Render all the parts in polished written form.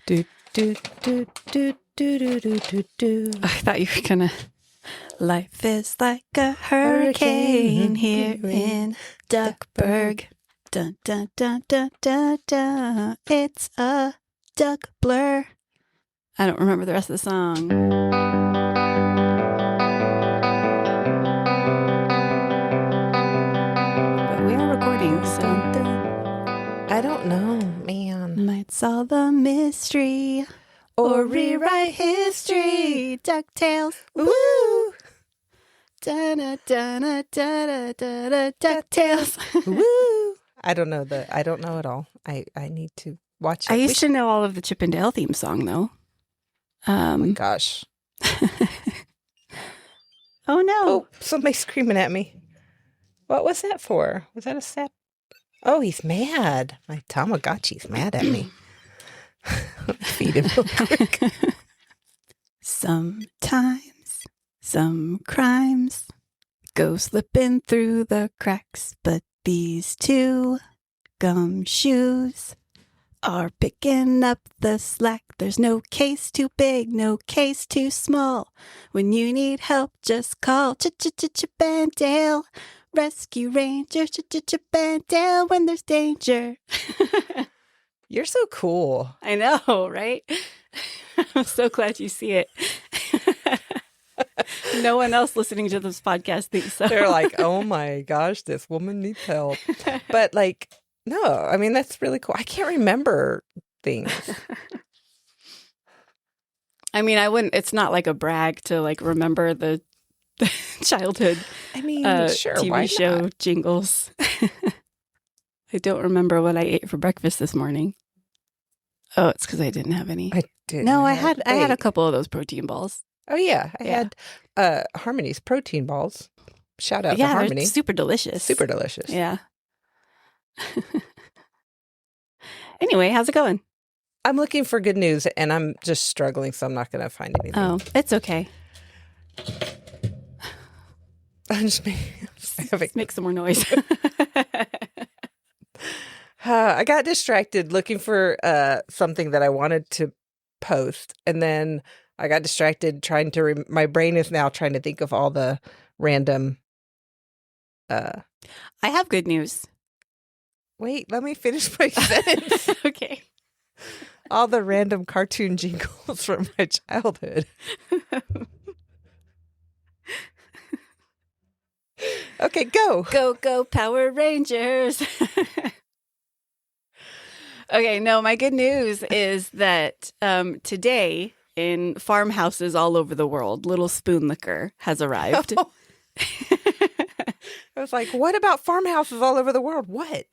Do, do, do, do, do, do, do, do, do. I thought you were gonna. Life is like a hurricane here in Duckburg. Dun dun dun dun dun dun. It's a duck blur. I don't remember the rest of the song. But we are recording, so I don't know, man. might solve the mystery or rewrite history. DuckTales, woo! Da-da-da-da-da-da-da-da, DuckTales. Woo! I don't know it all. I need to watch it. I used to know all of the Chip and Dale theme song, though. Oh my gosh. Oh, no. Oh, somebody's screaming at me. What was that for? Was that a sap? Oh, he's mad. My Tamagotchi's mad at me. Feed him real quick. Sometimes some crimes go slipping through the cracks, but these two gumshoes are picking up the slack. There's no case too big, no case too small. When you need help, just call Chip and Dale. Rescue Ranger, Chip and Dale when there's danger. You're so cool. I know, right? I'm so glad you see it. No one else listening to this podcast thinks so. They're like, oh my gosh, this woman needs help. But like, no, I mean, that's really cool. I can't remember things. I mean, it's not like a brag to like remember the childhood I mean, sure, TV why show not? jingles. I don't remember what I ate for breakfast this morning. Oh, it's because I didn't have any. I did. No, I had a couple of those protein balls. Oh yeah, I had Harmony's protein balls. Shout out to Yeah, Harmony. they're super delicious. Super delicious. Yeah. Anyway, how's it going? I'm looking for good news, and I'm just struggling, so I'm not going to find anything. Oh, it's okay. I'm just Make some more noise. I got distracted looking for something that I wanted to post, and then I got distracted trying to. My brain is now trying to think of all the random. I have good news. Wait, let me finish my sentence. Okay. All the random cartoon jingles from my childhood. Okay, go. Go, Power Rangers. Okay, no, my good news is that today in farmhouses all over the world, little spoon liquor has arrived. Oh. I was like, what about farmhouses all over the world? What?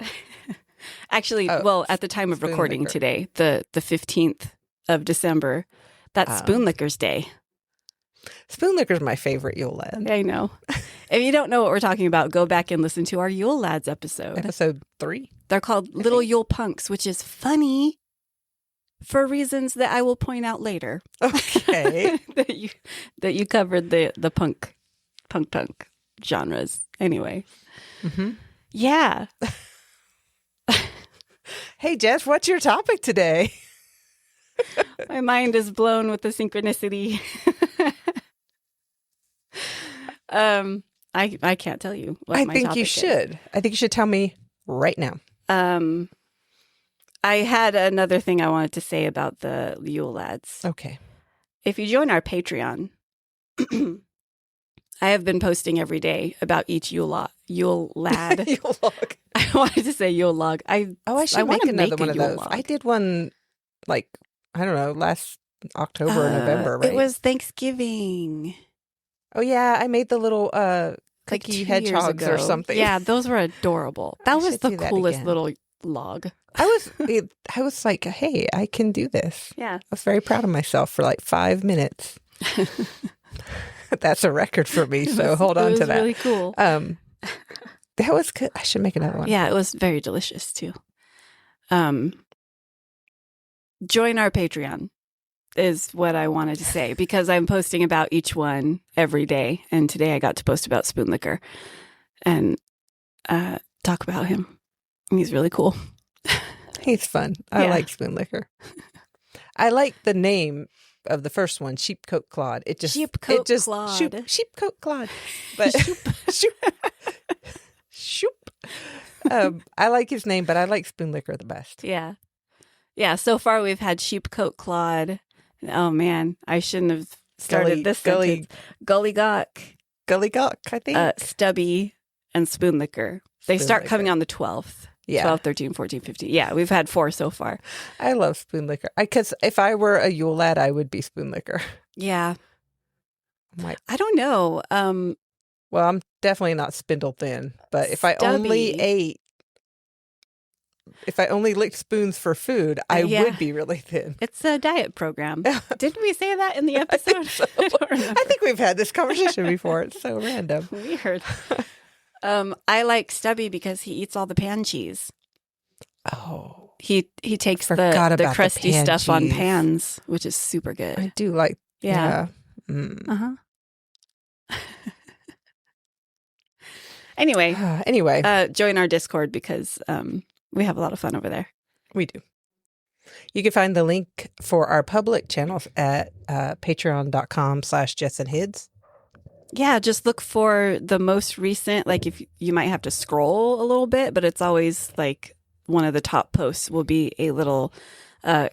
Actually, well, at the time of spoon recording liquor. today, the 15th of December, that's Spoon Liquor's Day. Spoon liquor is my favorite Yule Lad. I know. If you don't know what we're talking about, go back and listen to our Yule Lads episode. Episode 3. They're called Little Yule Punks, which is funny for reasons that I will point out later. Okay. that you covered the punk genres. Anyway. Mm-hmm. Yeah. Hey, Jess, what's your topic today? My mind is blown with the synchronicity. I can't tell you what my I think topic you is. should. I think you should tell me right now. I had another thing I wanted to say about the Yule Lads. Okay. If you join our Patreon, I have been posting every day about each Yule Lad. Yule log. I wanted to say Yule log. I should wanna make another a one of Yule those. log. I did one, like, I don't know, last October or November, right? It was Thanksgiving. Oh, yeah. I made the little Like cookie 2 years hedgehogs ago. or something. Yeah, those were adorable. That I was should the do that coolest again. little log. I was like, hey, I can do this. Yeah. I was very proud of myself for like 5 minutes. That's a record for me, so hold on to that. It was really cool. That was good. I should make another one. Yeah, it was very delicious too. Join our Patreon is what I wanted to say, because I'm posting about each one every day. And today I got to post about Spoon Liquor and talk about him. He's really cool. He's fun. I Yeah. like spoon liquor. I like the name of the first one, Sheepcoat Claude. Sheepcoat Claude. Sheepcoat Claude. But shoop. Shoop. I like his name, but I like Spoonlicker the best. Yeah. Yeah, so far we've had Sheepcoat Claude. Oh man, I shouldn't have started this sentence. Gollygawk, I think. Stubby, and Spoonlicker. They start coming on the 12th. Yeah. 12, 13, 14, 15. Yeah, we've had 4 so far. I love Spoonlicker. Because if I were a Yule lad, I would be Spoonlicker. Yeah. I don't know. Well, I'm definitely not spindle thin, but if I only licked spoons for food, I would be really thin. It's a diet program. Didn't we say that in the episode? I think we've had this conversation before. It's so random. Weird. I like Stubby because he eats all the pan cheese. Oh. He takes the crusty stuff on pans, which is super good. I do like. Yeah. Mm. Anyway, join our Discord because we have a lot of fun over there. We do. You can find the link for our public channels at patreon.com/JessandHids. Yeah, just look for the most recent, like if you might have to scroll a little bit, but it's always like one of the top posts will be a little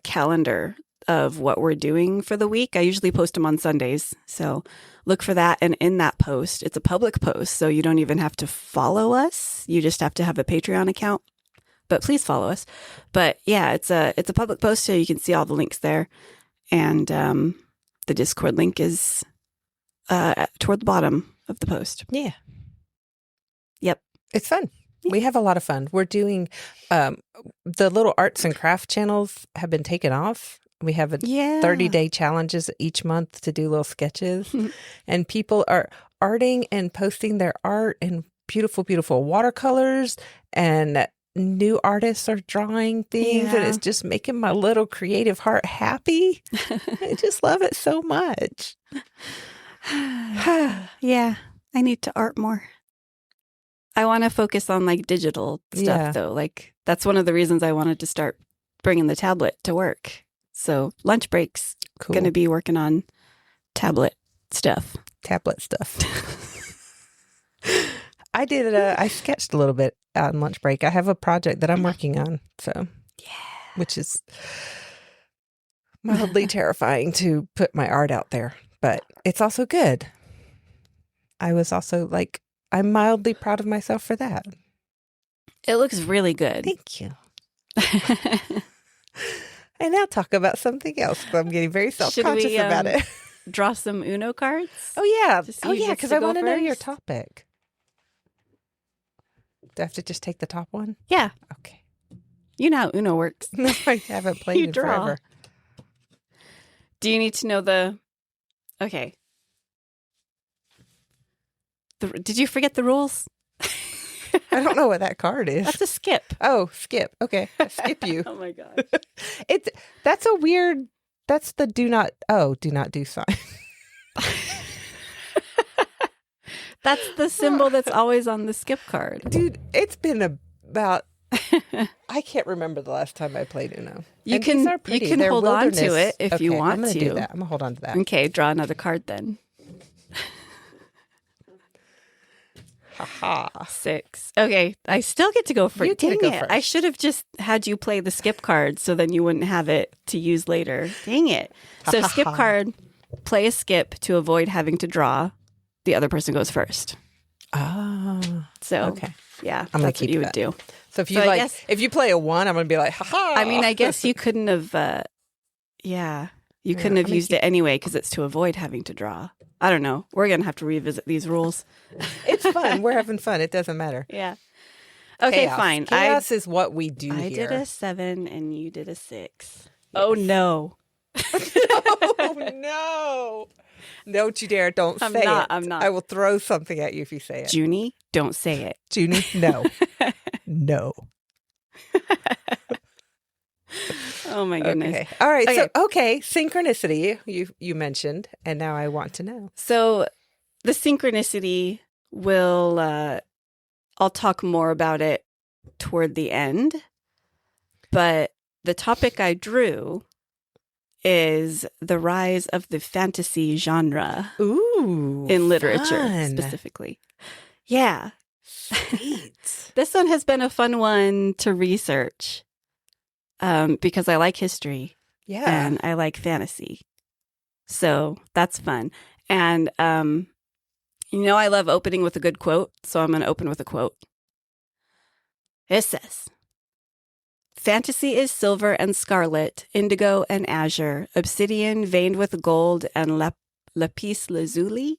calendar of what we're doing for the week. I usually post them on Sundays. So look for that. And in that post, it's a public post. So you don't even have to follow us. You just have to have a Patreon account. But please follow us. But yeah, it's a public post, so you can see all the links there. And the Discord link is toward the bottom of the post. Yeah. Yep. It's fun. We have a lot of fun. We're doing the little arts and craft channels have been taken off. We have 30-day challenges each month to do little sketches. And people are arting and posting their art in beautiful, beautiful watercolors. And new artists are drawing things. And it's just making my little creative heart happy. I just love it so much. Yeah, I need to art more. I want to focus on like digital stuff though. Like that's one of the reasons I wanted to start bringing the tablet to work. So lunch breaks, going to be working on tablet stuff. I sketched a little bit on lunch break. I have a project that I'm working on. So which is mildly terrifying to put my art out there, but it's also good. I was also like, I'm mildly proud of myself for that. It looks really good. Thank you. And now talk about something else. I'm getting very self-conscious about it. Draw some Uno cards? Oh, yeah. Because I want to know your topic. Do I have to just take the top one? Yeah. Okay. You know how Uno works. No, I haven't played it forever. Do you need to know the... Okay. Did you forget the rules? I don't know what that card is. That's a skip. Oh, skip. Okay. I skip you. Oh my gosh. That's the do not do sign. That's the symbol that's always on the skip card. Dude, it's been about I can't remember the last time I played Uno. You can hold on to it if you want I'm gonna to. do that. I'm gonna hold on to that. Okay, draw another card then. Haha. 6. Okay, I still get to go first. You get to go first. I should have just had you play the skip card so then you wouldn't have it to use later. Dang it. So skip card, play a skip to avoid having to draw. The other person goes first. So okay. Yeah, I'm gonna keep what you that. would do. So if you play a 1, I'm gonna be like, haha. I mean, I guess you couldn't have you couldn't have used it anyway because it's to avoid having to draw. I don't know. We're going to have to revisit these rules. It's fun. We're having fun. It doesn't matter. Yeah. Okay, Chaos. fine. Chaos is what we do I here. did a 7 and you did a 6. Yes. Oh, no. Oh, no. Don't you dare. Don't say it. I'm not. I will throw something at you if you say it. Junie, don't say it. Junie, no. No. Oh my goodness. Okay. All right. Okay. So, synchronicity you mentioned, and now I want to know. So the synchronicity will, I'll talk more about it toward the end, but the topic I drew is the rise of the fantasy genre. Ooh, in literature fun. specifically. Yeah. Sweet. This one has been a fun one to research because I like history and I like fantasy. So that's fun. And, I love opening with a good quote. So I'm going to open with a quote. It says, "Fantasy is silver and scarlet, indigo and azure, obsidian veined with gold and lapis lazuli.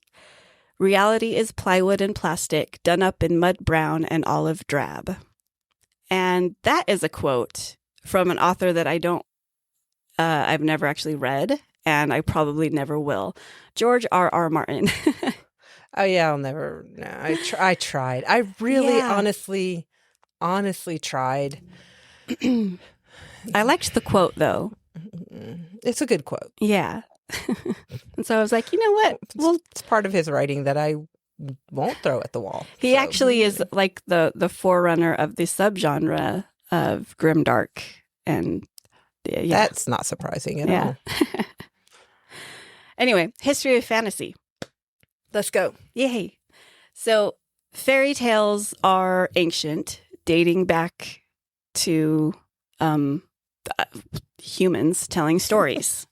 Reality is plywood and plastic, done up in mud brown and olive drab." And that is a quote from an author that I've never actually read, and I probably never will. George R.R. Martin. Oh yeah, I'll never. No, I tried. I really, honestly tried. I liked the quote though. It's a good quote. Yeah. And so I was like, you know what? Well, it's part of his writing that I won't throw at the wall. He actually is like the forerunner of the subgenre of grimdark, and that's not surprising at all. Anyway, history of fantasy. Let's go. Yay. So fairy tales are ancient, dating back to humans telling stories.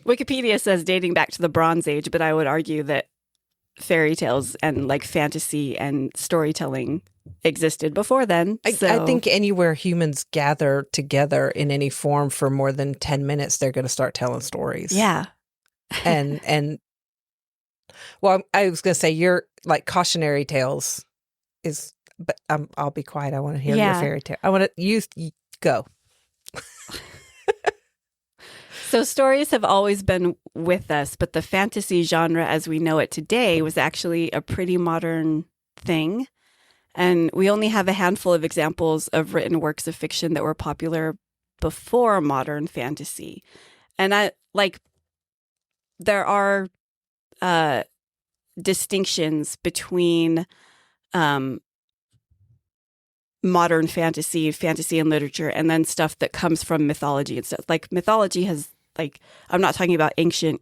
Wikipedia says dating back to the Bronze Age, but I would argue that fairy tales and like fantasy and storytelling existed before then. I think anywhere humans gather together in any form for more than 10 minutes, they're going to start telling stories. Yeah. and well, I was going to say your like cautionary tales is, but I'll be quiet. I want to hear your fairy tale. I want to go. So stories have always been with us, but the fantasy genre as we know it today was actually a pretty modern thing. And we only have a handful of examples of written works of fiction that were popular before modern fantasy. And there are distinctions between modern fantasy and literature, and then stuff that comes from mythology and stuff. Like mythology has, like, I'm not talking about ancient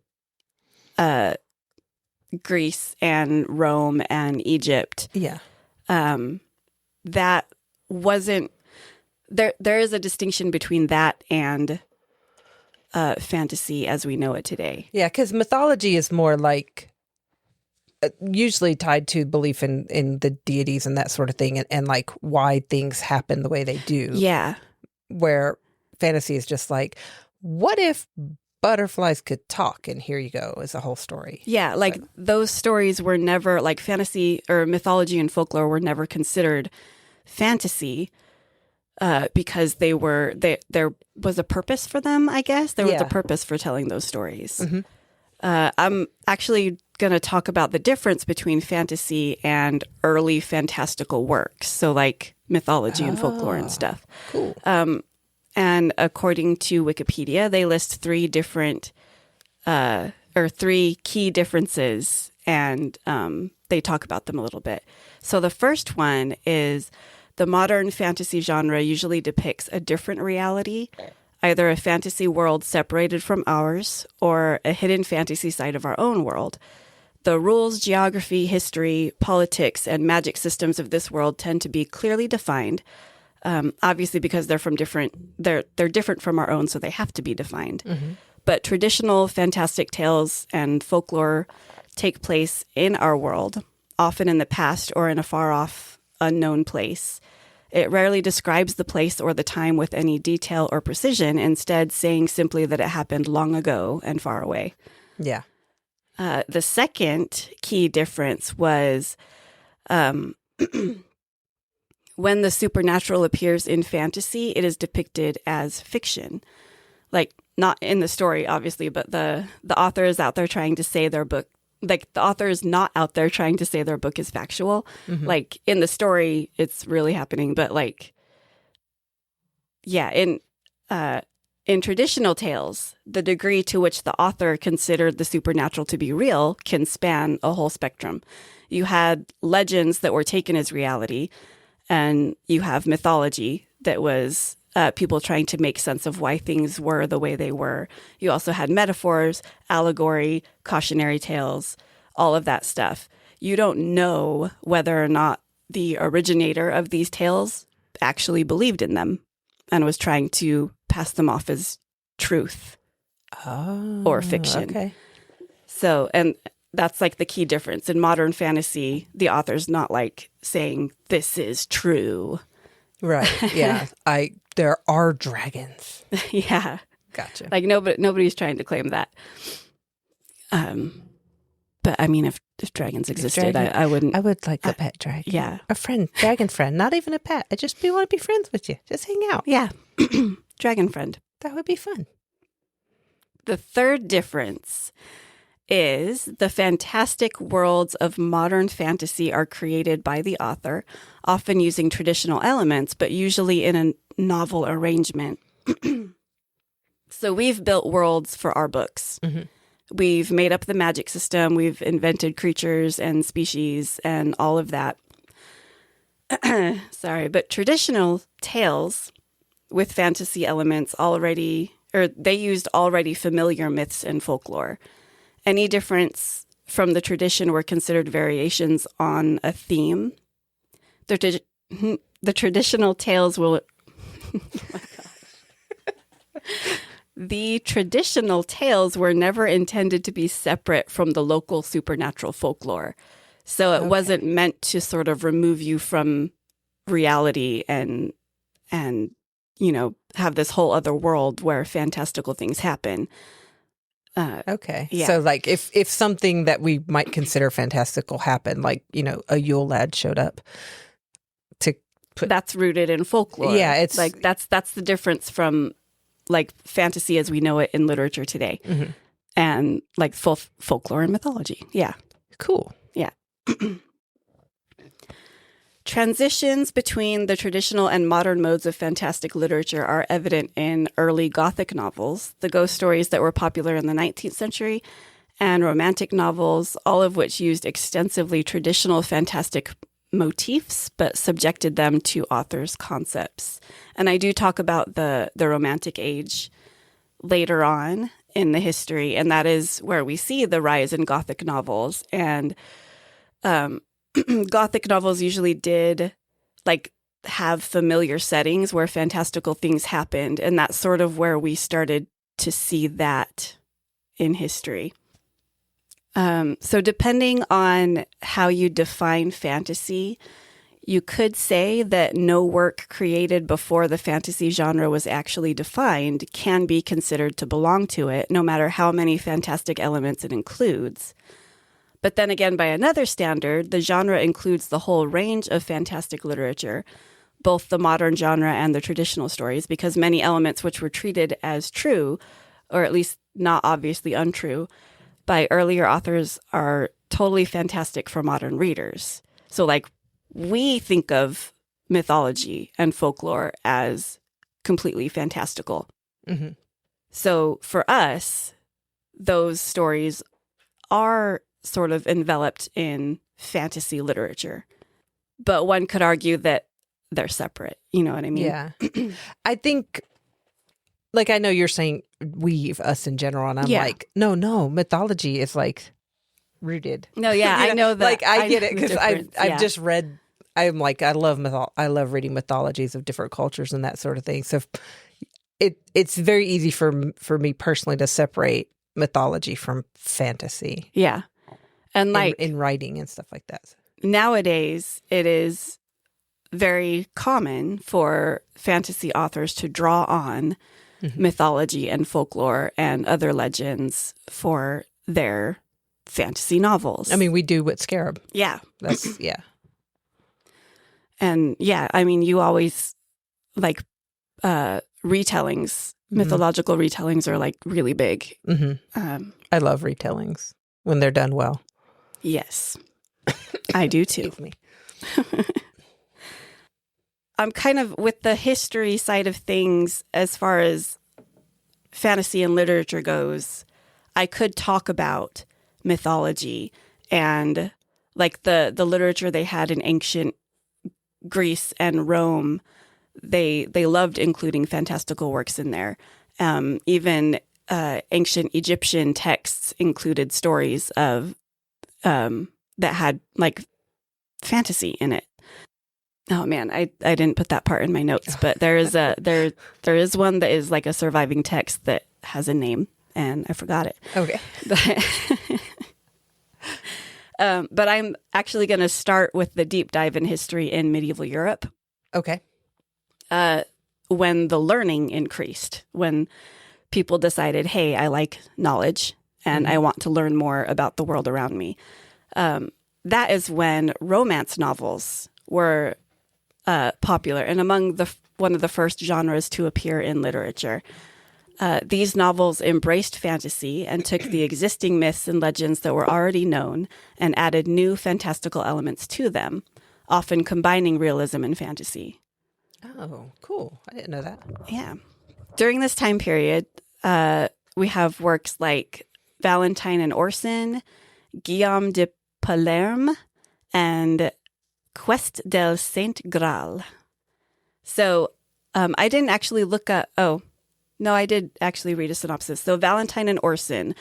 Greece and Rome and Egypt. Yeah. That wasn't there. There is a distinction between that and fantasy as we know it today. Yeah, because mythology is more like usually tied to belief in the deities and that sort of thing, and like why things happen the way they do. Yeah. Where fantasy is just like, what if butterflies could talk? And here you go, is a whole story. Yeah, like those stories were never, like fantasy or mythology and folklore were never considered fantasy because there was a purpose for them, I guess. There was a purpose for telling those stories. Mm-hmm. I'm actually going to talk about the difference between fantasy and early fantastical works. So like mythology and folklore and stuff. Cool. And according to Wikipedia, they list three key differences, and they talk about them a little bit. So the first one is the modern fantasy genre usually depicts a different reality, either a fantasy world separated from ours or a hidden fantasy side of our own world. The rules, geography, history, politics, and magic systems of this world tend to be clearly defined. Obviously, because they're different from our own, so they have to be defined. Mm-hmm. But traditional fantastic tales and folklore take place in our world, often in the past or in a far-off, unknown place. It rarely describes the place or the time with any detail or precision, instead saying simply that it happened long ago and far away. Yeah. The second key difference was when the supernatural appears in fantasy, it is depicted as fiction. Like, not in the story, obviously, but the author is out there trying to say their book. Like, the author is not out there trying to say their book is factual. Mm-hmm. Like, in the story, it's really happening. But, like, yeah, in traditional tales, the degree to which the author considered the supernatural to be real can span a whole spectrum. You had legends that were taken as reality, and you have mythology that was people trying to make sense of why things were the way they were. You also had metaphors, allegory, cautionary tales, all of that stuff. You don't know whether or not the originator of these tales actually believed in them and was trying to pass them off as truth or fiction. Okay. So, and that's like the key difference. In modern fantasy, the author's not like saying, this is true. Right. Yeah. There are dragons. Yeah. Gotcha. Like nobody's trying to claim that. But I mean, if dragons existed, I wouldn't. I would like a pet dragon. Yeah. A friend, dragon friend, not even a pet. I just want to be friends with you. Just hang out. Yeah. Dragon friend. That would be fun. The third difference is the fantastic worlds of modern fantasy are created by the author, often using traditional elements, but usually in a novel arrangement. So we've built worlds for our books. Mm-hmm. We've made up the magic system. We've invented creatures and species and all of that. Sorry, but traditional tales with fantasy elements they used already familiar myths and folklore. Any difference from the tradition were considered variations on a theme. The traditional tales will... Oh my gosh. The traditional tales were never intended to be separate from the local supernatural folklore. So it wasn't meant to sort of remove you from reality and have this whole other world where fantastical things happen. Yeah. So like if something that we might consider fantastical happened, like, a Yule lad showed up to put... That's rooted in folklore. Yeah. It's like, that's the difference from like fantasy as we know it in literature today. Mm-hmm. And like folklore and mythology. Yeah. Cool. Yeah. Transitions between the traditional and modern modes of fantastic literature are evident in early Gothic novels, the ghost stories that were popular in the 19th century, and Romantic novels, all of which used extensively traditional fantastic motifs, but subjected them to authors' concepts. And I do talk about the Romantic age later on in the history, and that is where we see the rise in Gothic novels. And Gothic novels usually did like have familiar settings where fantastical things happened, and that's sort of where we started to see that in history. So depending on how you define fantasy, you could say that no work created before the fantasy genre was actually defined can be considered to belong to it, no matter how many fantastic elements it includes. But then again, by another standard, the genre includes the whole range of fantastic literature, both the modern genre and the traditional stories, because many elements which were treated as true, or at least not obviously untrue, by earlier authors are totally fantastic for modern readers. So like we think of mythology and folklore as completely fantastical. Mm-hmm. So for us, those stories are sort of enveloped in fantasy literature. But one could argue that they're separate. You know what I mean? Yeah. I think, like, I know you're saying us in general, and I'm like, no, mythology is like rooted. No, yeah, I know that. Like, I get it because I've just read. I'm like, I love reading mythologies of different cultures and that sort of thing. So it's very easy for me personally to separate mythology from fantasy. Yeah. And like in writing and stuff like that. Nowadays, it is very common for fantasy authors to draw on mythology and folklore and other legends for their fantasy novels. I mean, we do with Scarab. Yeah. That's, yeah. And yeah, I mean, you always like retellings, mythological retellings are like really big. Mm-hmm. I love retellings when they're done well. Yes, I do too. Excuse me. I'm kind of with the history side of things as far as fantasy and literature goes. I could talk about mythology and like the literature they had in ancient Greece and Rome they loved including fantastical works in there. Even ancient Egyptian texts included stories of that had like fantasy in it. Oh man, I didn't put that part in my notes, but there is one that is like a surviving text that has a name, and I forgot it. Okay. But I'm actually going to start with the deep dive in history in medieval Europe. Okay. When the learning increased, when people decided, hey, I like knowledge and I want to learn more about the world around me. That is when romance novels were popular and among one of the first genres to appear in literature. These novels embraced fantasy and took the existing myths and legends that were already known and added new fantastical elements to them, often combining realism and fantasy. Oh, cool. I didn't know that. Yeah. During this time period, we have works like Valentine and Orson, Guillaume de Palerme, and Quest del Saint Graal. So I didn't actually look up... Oh, no, I did actually read a synopsis. So Valentine and Orson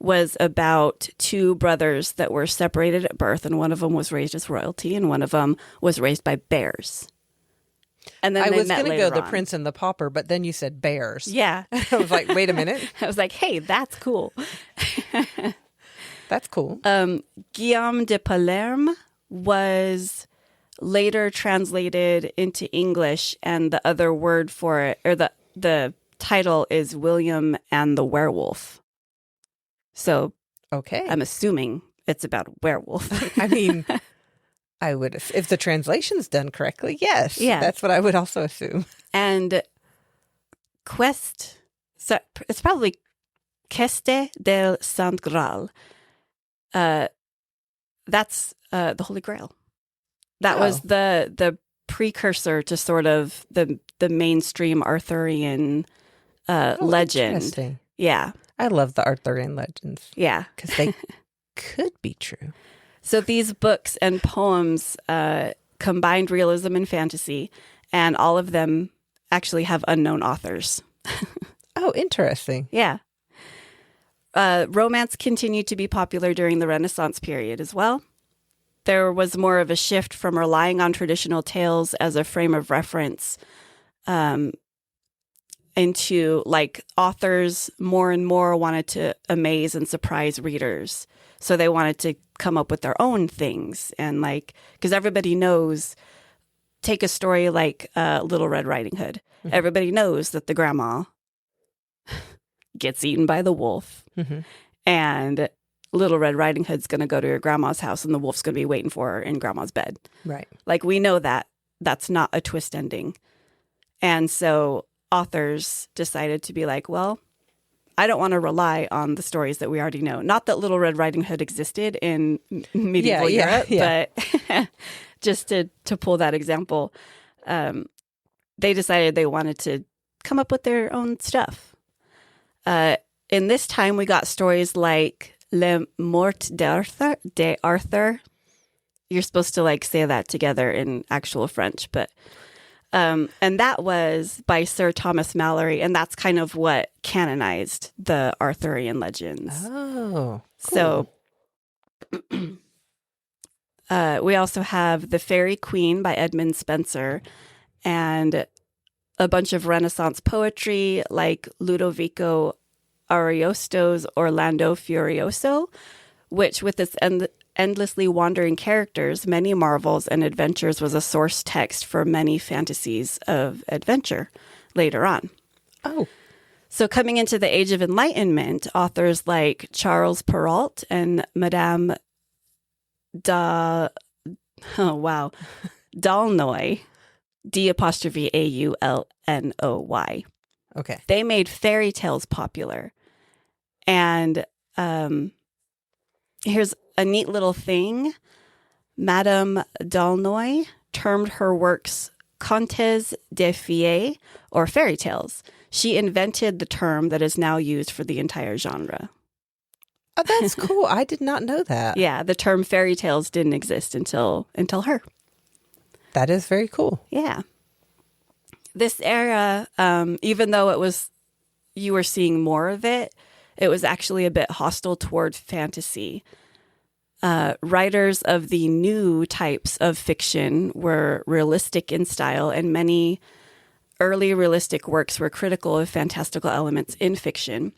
was about two brothers that were separated at birth, and one of them was raised as royalty, and one of them was raised by bears. And then I was going to go The Prince and the Pauper, but then you said bears. Yeah. I was like, wait a minute. I was like, hey, that's cool. That's cool. Guillaume de Palerme was later translated into English, and the other word for it, or the title is William and the Werewolf. So okay. I'm assuming it's about a werewolf. I mean, I would, if the translation's done correctly, yes. Yeah. That's what I would also assume. And Quest, so it's probably Queste del Sant Graal. That's the Holy Grail. That was the precursor to sort of the mainstream Arthurian legend. Interesting. Yeah. I love the Arthurian legends. Yeah. Because they could be true. So these books and poems combined realism and fantasy, and all of them actually have unknown authors. Oh, interesting. Yeah. Romance continued to be popular during the Renaissance period as well. There was more of a shift from relying on traditional tales as a frame of reference into like authors more and more wanted to amaze and surprise readers. So they wanted to come up with their own things. And like, because everybody knows, take a story like Little Red Riding Hood. Mm-hmm. Everybody knows that the grandma gets eaten by the wolf. Mm-hmm. And Little Red Riding Hood's going to go to her grandma's house and the wolf's going to be waiting for her in grandma's bed. Right. Like we know that that's not a twist ending. And so authors decided to be like, well, I don't want to rely on the stories that we already know. Not that Little Red Riding Hood existed in medieval Europe, but just to pull that example, they decided they wanted to come up with their own stuff. In this time, we got stories like Le Mort d'Arthur. You're supposed to like say that together in actual French, but and that was by Sir Thomas Malory, and that's kind of what canonized the Arthurian legends. Oh, cool. So we also have The Fairy Queen by Edmund Spenser, and a bunch of Renaissance poetry like Ludovico Ariosto's Orlando Furioso, which with its endlessly wandering characters, many marvels and adventures was a source text for many fantasies of adventure later on. Oh. So coming into the Age of Enlightenment, authors like Charles Perrault and Madame D'Aulnoy, D'Aulnoy. Okay. They made fairy tales popular. And here's a neat little thing. Madame d'Aulnoy termed her works contes de fées, or fairy tales. She invented the term that is now used for the entire genre. Oh, that's cool. I did not know that. Yeah, the term fairy tales didn't exist until her. That is very cool. Yeah. this era, even though you were seeing more of it, it was actually a bit hostile toward fantasy. Writers of the new types of fiction were realistic in style, and many early realistic works were critical of fantastical elements in fiction.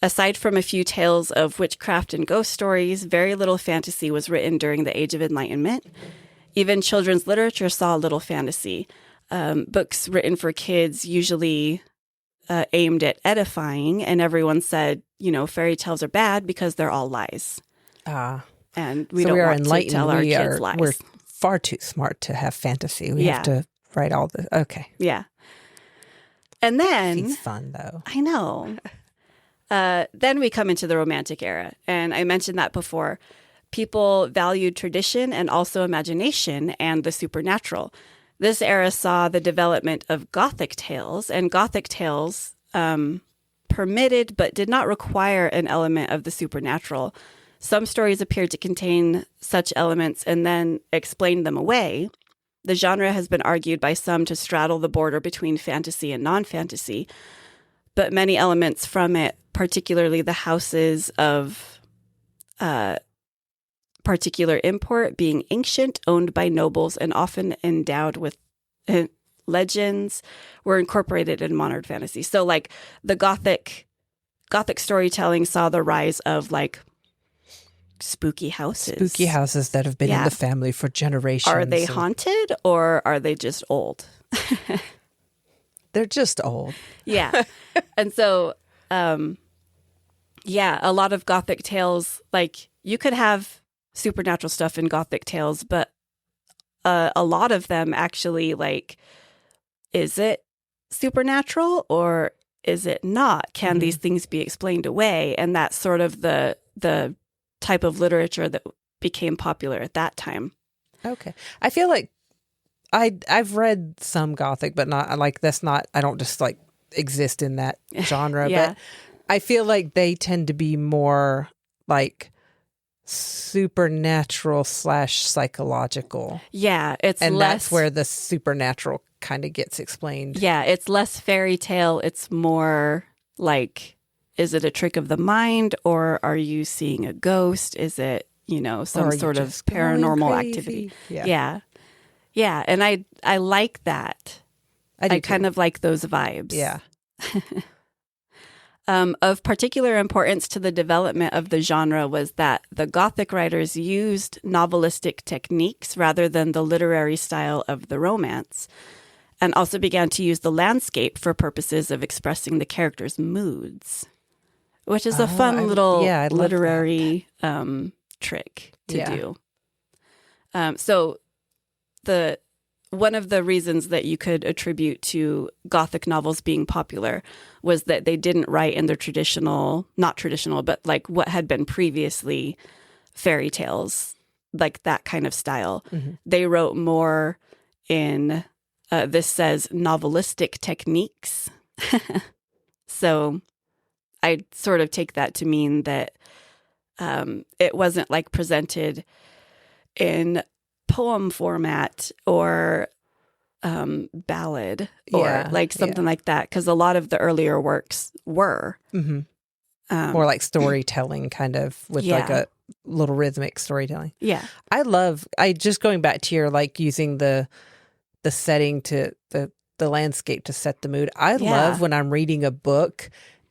Aside from a few tales of witchcraft and ghost stories, very little fantasy was written during the Age of Enlightenment. Even children's literature saw little fantasy. Books written for kids usually aimed at edifying, and everyone said, fairy tales are bad because they're all lies. And we don't want to tell our kids lies. We're far too smart to have fantasy. We have to write all the... Okay. Yeah. And then... It's fun, though. I know. Then we come into the Romantic era. And I mentioned that before. People valued tradition and also imagination and the supernatural. This era saw the development of Gothic tales, and Gothic tales permitted but did not require an element of the supernatural. Some stories appeared to contain such elements and then explained them away. The genre has been argued by some to straddle the border between fantasy and non-fantasy, but many elements from it, particularly the houses of particular import, being ancient, owned by nobles, and often endowed with legends, were incorporated in modern fantasy. So, like, the Gothic storytelling saw the rise of, like, spooky houses. Spooky houses that have been in the family for generations. Are they haunted or are they just old? They're just old. Yeah. And so, a lot of Gothic tales, like, you could have supernatural stuff in Gothic tales, but a lot of them actually, like, is it supernatural or is it not? Can these things be explained away? And that's sort of the type of literature that became popular at that time. Okay. I feel like I've read some Gothic, but not like that's not, I don't just like exist in that genre. But I feel like they tend to be more like supernatural / psychological. Yeah. And that's where the supernatural kind of gets explained. Yeah. It's less fairy tale. It's more like, is it a trick of the mind, or are you seeing a ghost? Is it, some sort of paranormal activity? Yeah. And I like that. I kind of like those vibes. Yeah. Of particular importance to the development of the genre was that the Gothic writers used novelistic techniques rather than the literary style of the Romance, and also began to use the landscape for purposes of expressing the characters' moods, which is a fun little literary trick to do. So one of the reasons that you could attribute to Gothic novels being popular was that they didn't write in their not traditional, but like what had been previously fairy tales, like that kind of style. Mm-hmm. They wrote more in, this says, novelistic techniques. So I sort of take that to mean that it wasn't like presented in poem format or ballad or like something like that, because a lot of the earlier works were more like storytelling, kind of with like a little rhythmic storytelling. I just going back to your like using the setting to the landscape to set the mood. I love when I'm reading a book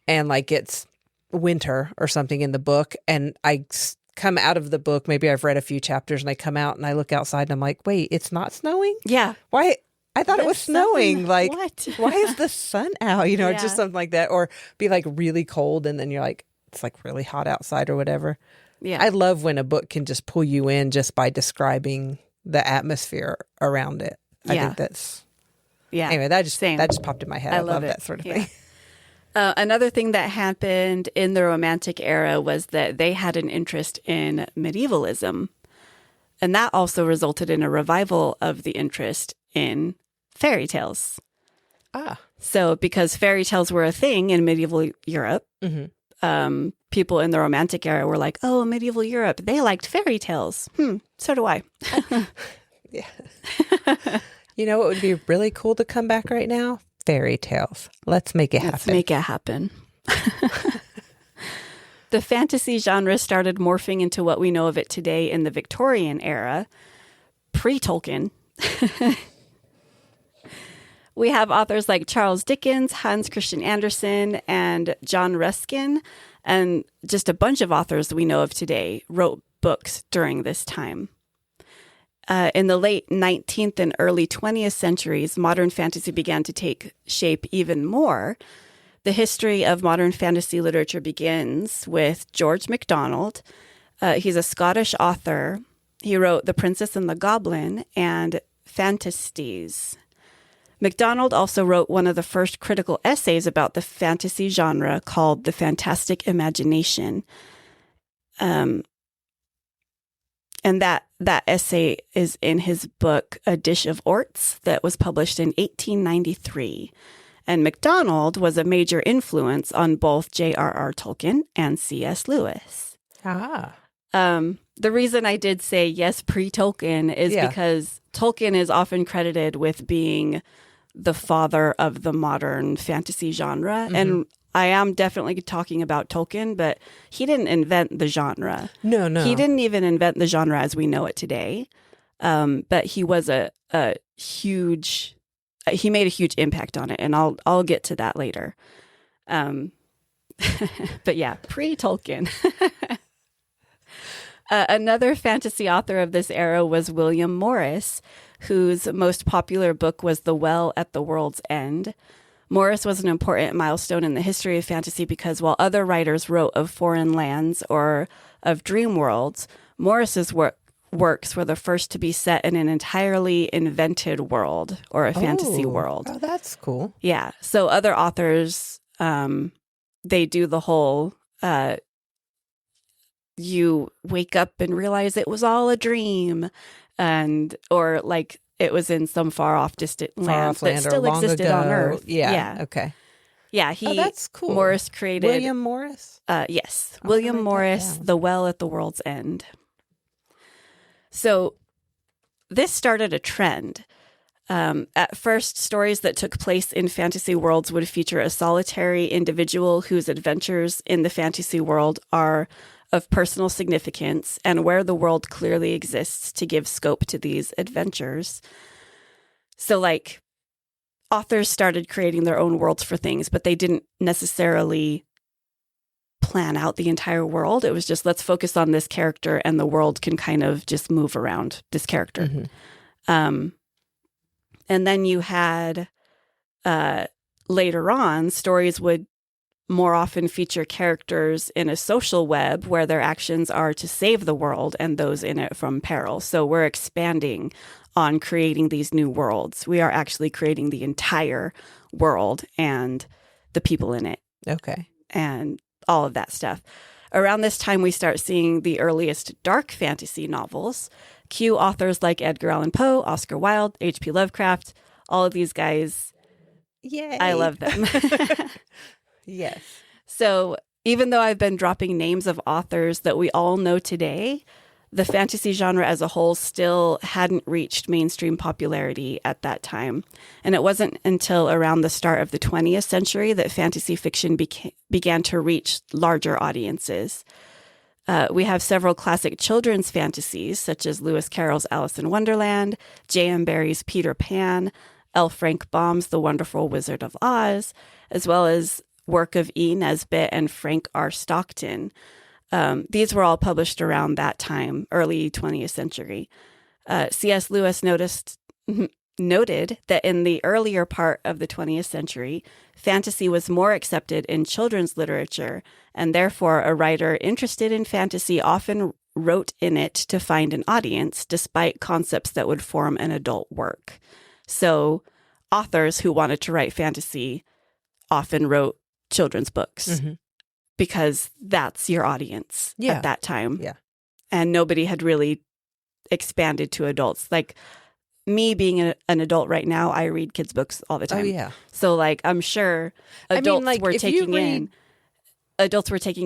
and like it's winter or something in the book, and I come out of the book, maybe I've read a few chapters, and I come out and I look outside and I'm like, wait, it's not snowing? Yeah. Why? I thought it was snowing. Like, what? Why is the sun out? Just something like that. Or be like really cold and then you're like, it's like really hot outside or whatever. Yeah. I love when a book can just pull you in just by describing the atmosphere around it. I think that's... Yeah. Anyway, that just popped in my head. I love that sort of thing. Another thing that happened in the Romantic era was that they had an interest in medievalism. And that also resulted in a revival of the interest in fairy tales. So because fairy tales were a thing in medieval Europe, people in the Romantic era were like, oh, medieval Europe, they liked fairy tales. So do I. You know what would be really cool to come back right now? Fairy tales. Let's make it happen. Let's make it happen. The fantasy genre started morphing into what we know of it today in the Victorian era, pre-Tolkien. We have authors like Charles Dickens, Hans Christian Andersen, and John Ruskin, and just a bunch of authors we know of today wrote books during this time. In the late 19th and early 20th centuries, modern fantasy began to take shape even more. The history of modern fantasy literature begins with George MacDonald. He's a Scottish author. He wrote The Princess and the Goblin and Phantastes. MacDonald also wrote one of the first critical essays about the fantasy genre called The Fantastic Imagination. And that essay is in his book, A Dish of Orts, that was published in 1893. And MacDonald was a major influence on both J.R.R. Tolkien and C.S. Lewis. The reason I did say yes, pre-Tolkien is because Tolkien is often credited with being the father of the modern fantasy genre. Mm-hmm. And I am definitely talking about Tolkien, but he didn't invent the genre. No. He didn't even invent the genre as we know it today. But he was a huge... He made a huge impact on it, and I'll get to that later. But yeah, pre-Tolkien. Another fantasy author of this era was William Morris, whose most popular book was The Well at the World's End. Morris was an important milestone in the history of fantasy because while other writers wrote of foreign lands or of dream worlds, Morris's works were the first to be set in an entirely invented world or a fantasy world. Oh, that's cool. Yeah. So other authors, they do the whole, you wake up and realize it was all a dream, or like it was in some far off distant land that still existed on Earth. Yeah. Okay. Yeah. That's cool. Morris created William Morris. Yes, William Morris, The Well at the World's End. So this started a trend. At first, stories that took place in fantasy worlds would feature a solitary individual whose adventures in the fantasy world are of personal significance and where the world clearly exists to give scope to these adventures. So, like, authors started creating their own worlds for things, but they didn't necessarily plan out the entire world. It was just, let's focus on this character and the world can kind of just move around this character. Mm-hmm. And then you had, later on, stories would more often feature characters in a social web where their actions are to save the world and those in it from peril. So we're expanding on creating these new worlds. We are actually creating the entire world and the people in it. Okay. And all of that stuff. Around this time, we start seeing the earliest dark fantasy novels. Cue authors like Edgar Allan Poe, Oscar Wilde, H.P. Lovecraft, all of these guys. Yay. I love them. Yes. So even though I've been dropping names of authors that we all know today, the fantasy genre as a whole still hadn't reached mainstream popularity at that time. And it wasn't until around the start of the 20th century that fantasy fiction began to reach larger audiences. We have several classic children's fantasies, such as Lewis Carroll's Alice in Wonderland, J.M. Barrie's Peter Pan, L. Frank Baum's The Wonderful Wizard of Oz, as well as work of E. Nesbit and Frank R. Stockton. These were all published around that time, early 20th century. C.S. Lewis noted that in the earlier part of the 20th century, fantasy was more accepted in children's literature, and therefore a writer interested in fantasy often wrote in it to find an audience, despite concepts that would form an adult work. So authors who wanted to write fantasy often wrote children's books. Mm-hmm. Because that's your audience at that time. Yeah. And nobody had really expanded to adults. Like me being an adult right now, I read kids' books all the time. Oh, yeah. So like, I'm sure adults were taking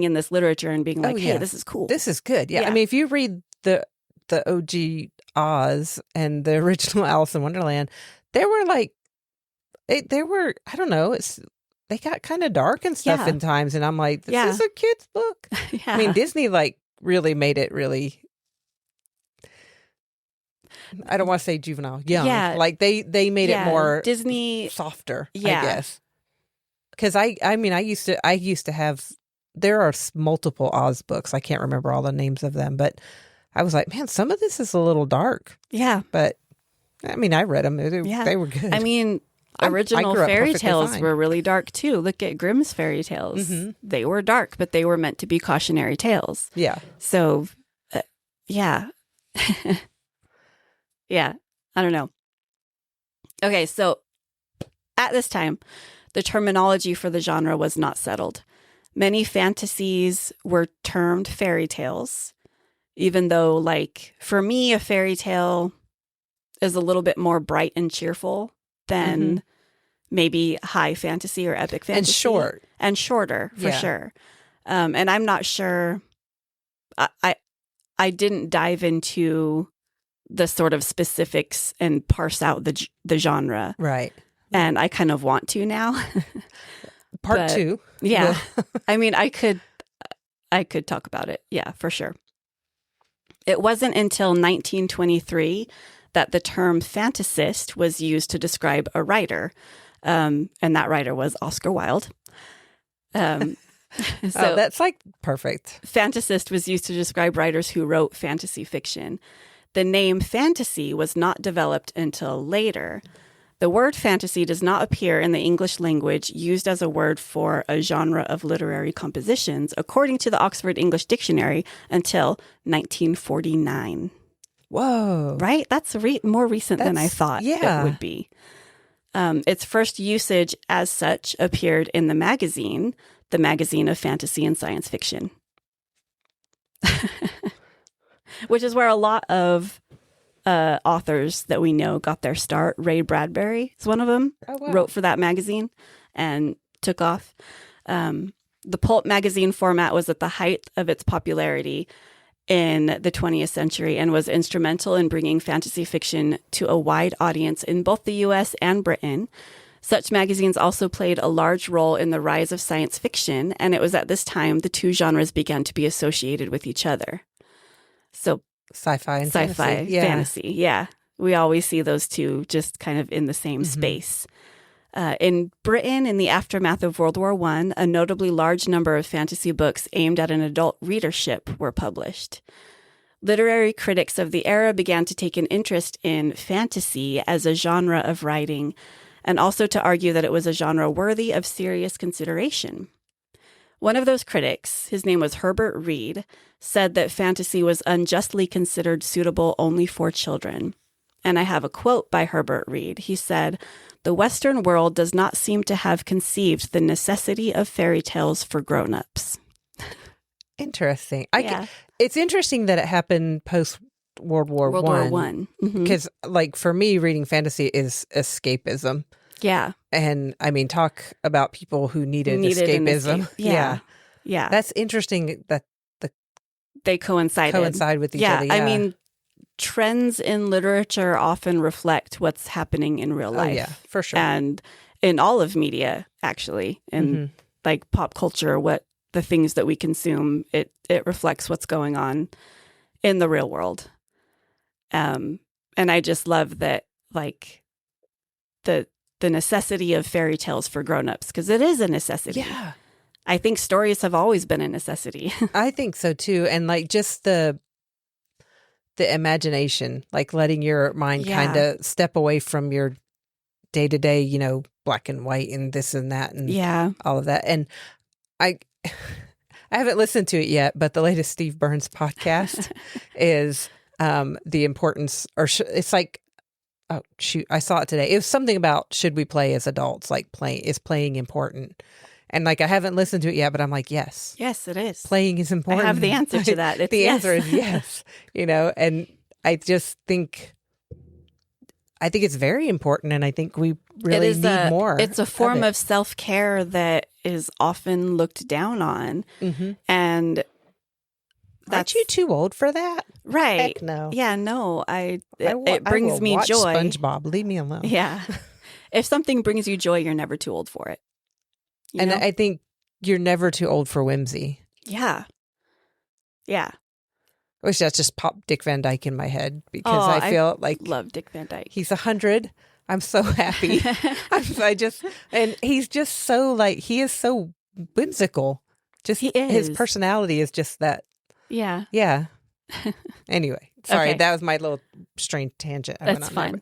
in this literature and being like, hey, this is cool. This is good. Yeah. I mean, if you read the OG Oz and the original Alice in Wonderland, there were like, I don't know, they got kind of dark and stuff in times. And I'm like, this is a kid's book. I mean, Disney like really made it really, I don't want to say juvenile, young. Yeah. Like they made it more Disney softer, I guess. Because I mean, I used to have, there are multiple Oz books. I can't remember all the names of them, but I was like, man, some of this is a little dark. Yeah. But I mean, I read them. They were good. I mean, original fairy tales were really dark too. Look at Grimm's fairy tales. Mm-hmm. They were dark, but they were meant to be cautionary tales. Yeah. So, yeah. Yeah. I don't know. Okay. So at this time, the terminology for the genre was not settled. Many fantasies were termed fairy tales, even though, like, for me, a fairy tale is a little bit more bright and cheerful than maybe high fantasy or epic fantasy. And shorter, for sure. And I'm not sure. I didn't dive into the sort of specifics and parse out the genre. Right. And I kind of want to now. Part 2. Yeah. I mean, I could talk about it. Yeah, for sure. It wasn't until 1923 that the term fantasist was used to describe a writer. And that writer was Oscar Wilde. So that's like perfect. Fantasist was used to describe writers who wrote fantasy fiction. The name fantasy was not developed until later. The word fantasy does not appear in the English language used as a word for a genre of literary compositions, according to the Oxford English Dictionary, until 1949. Whoa. Right? That's more recent than I thought it would be. Its first usage as such appeared in the magazine of fantasy and science fiction, which is where a lot of authors that we know got their start. Ray Bradbury is one of them. Oh, wow. Wrote for that magazine and took off. The pulp magazine format was at the height of its popularity in the 20th century and was instrumental in bringing fantasy fiction to a wide audience in both the U.S. and Britain. Such magazines also played a large role in the rise of science fiction, and it was at this time the two genres began to be associated with each other. So sci-fi and fantasy. Yeah. We always see those two just kind of in the same space. In Britain, in the aftermath of World War I, a notably large number of fantasy books aimed at an adult readership were published. Literary critics of the era began to take an interest in fantasy as a genre of writing, and also to argue that it was a genre worthy of serious consideration. One of those critics, his name was Herbert Reed, said that fantasy was unjustly considered suitable only for children. And I have a quote by Herbert Reed. He said, "The Western world does not seem to have conceived the necessity of fairy tales for grown-ups." Interesting. It's interesting that it happened post World War I. Because, like, for me, reading fantasy is escapism. Yeah. And, I mean, talk about people who needed escapism. Yeah. That's interesting that they coincide with each other. Yeah. I mean, trends in literature often reflect what's happening in real life. Oh, yeah, for sure. And in all of media, actually, in like pop culture, what the things that we consume, it reflects what's going on in the real world. And I just love that, like, the necessity of fairy tales for grown-ups, because it is a necessity. Yeah. I think stories have always been a necessity. I think so too. And like just the imagination, like letting your mind kind of step away from your day-to-day, black and white and this and that and all of that. And I haven't listened to it yet, but the latest Steve Burns podcast is the importance, it's like, oh shoot, I saw it today. It was something about, should we play as adults? Like is playing important? And like, I haven't listened to it yet, but I'm like, yes. Yes, it is. Playing is important. I have the answer to that. The answer is yes. And I just think, it's very important. And I think we really need more. It's a form of self-care that is often looked down on. And Aren't you too old for that? Right. Heck no. Yeah, no. It brings I will me watch joy. SpongeBob, leave me alone. Yeah. If something brings you joy, you're never too old for it. You And know? I think you're never too old for whimsy. Yeah. Yeah. I wish that just popped Dick Van Dyke in my head because I feel like love Dick Van Dyke. he's 100. I'm so happy. And he's just so like, he is so whimsical. Just He is. His personality is just that. Yeah. Yeah. Anyway, sorry, Okay. that was my little strange tangent. That's fine.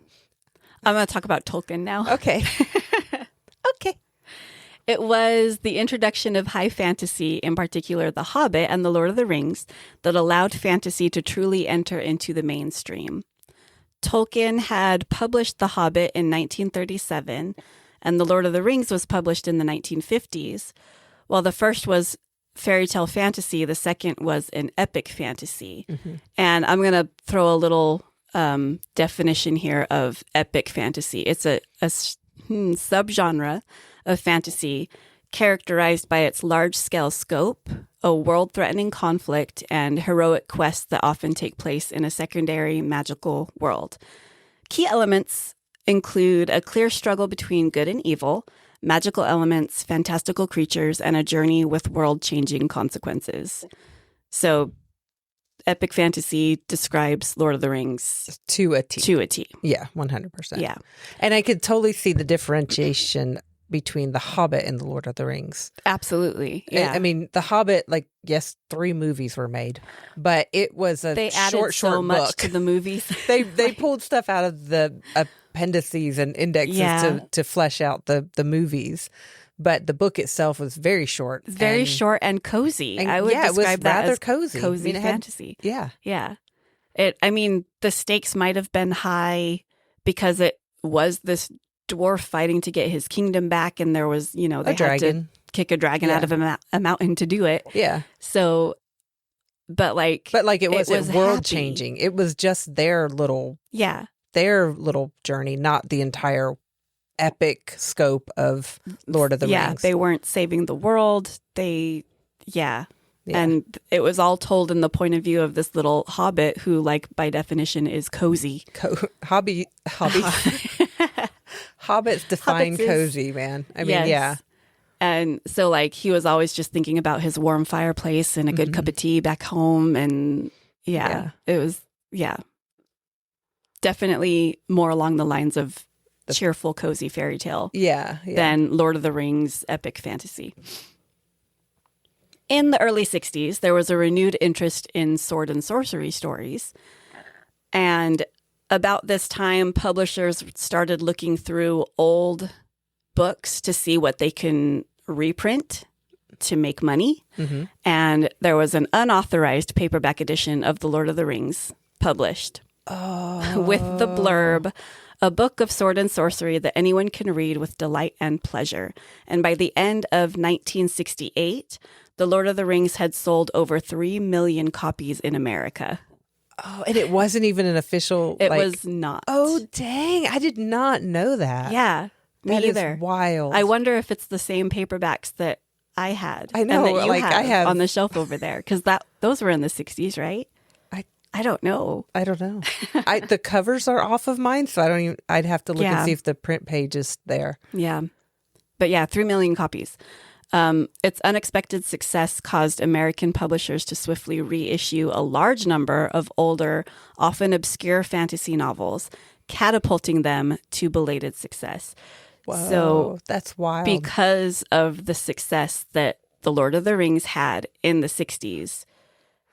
I'm going to talk about Tolkien now. Okay. Okay. It was the introduction of high fantasy, in particular The Hobbit and The Lord of the Rings, that allowed fantasy to truly enter into the mainstream. Tolkien had published The Hobbit in 1937, and The Lord of the Rings was published in the 1950s. While the first was fairy tale fantasy, the second was an epic fantasy. Mm-hmm. And I'm going to throw a little definition here of epic fantasy. It's a subgenre of fantasy characterized by its large-scale scope, a world-threatening conflict, and heroic quests that often take place in a secondary magical world. Key elements include a clear struggle between good and evil, magical elements, fantastical creatures, and a journey with world-changing consequences. So, epic fantasy describes Lord of the Rings to a T. To a T. Yeah, 100%. Yeah. And I could totally see the differentiation between The Hobbit and The Lord of the Rings. Absolutely. Yeah. I mean, The Hobbit, like, yes, 3 movies were made, but it was a short so much book. to the movies. They pulled stuff out of the appendices and indexes to flesh out the movies. But the book itself was very short. Very short and cozy. I would describe it was that rather as cozy. Cozy fantasy. Yeah. Yeah. The stakes might have been high because it was this dwarf fighting to get his kingdom back, and there was, they had to kick a dragon out of a mountain to do it. Yeah. So, but it wasn't world changing. It was just their little journey, not the entire epic scope of Lord of the Rings. Yeah, they weren't saving the world. And it was all told in the point of view of this little hobbit who, like, by definition, is cozy. Hobby. Hobbits define cozy, man. I mean, yeah. And so, like, he was always just thinking about his warm fireplace and a good cup of tea back home. And it was, definitely more along the lines of cheerful, cozy fairy tale than Lord of the Rings epic fantasy. In the early 60s, there was a renewed interest in sword and sorcery stories. And about this time, publishers started looking through old books to see what they can reprint to make money. Mm-hmm. And there was an unauthorized paperback edition of The Lord of the Rings published with the blurb, "A book of sword and sorcery that anyone can read with delight and pleasure." And by the end of 1968, The Lord of the Rings had sold over 3 million copies in America. Oh, and it wasn't even an official... It was not. Oh, dang. I did not know that. Yeah, me either. Is wild. I wonder if it's the same paperbacks that I had. I know, and that you like, I have on the shelf over there. Because those were in the 60s, right? I don't know. The covers are off of mine, so I'd have to look and see if the print page is there. Yeah. But 3 million copies. Its unexpected success caused American publishers to swiftly reissue a large number of older, often obscure fantasy novels, catapulting them to belated success. Whoa, so that's wild. Because of the success that The Lord of the Rings had in the 60s,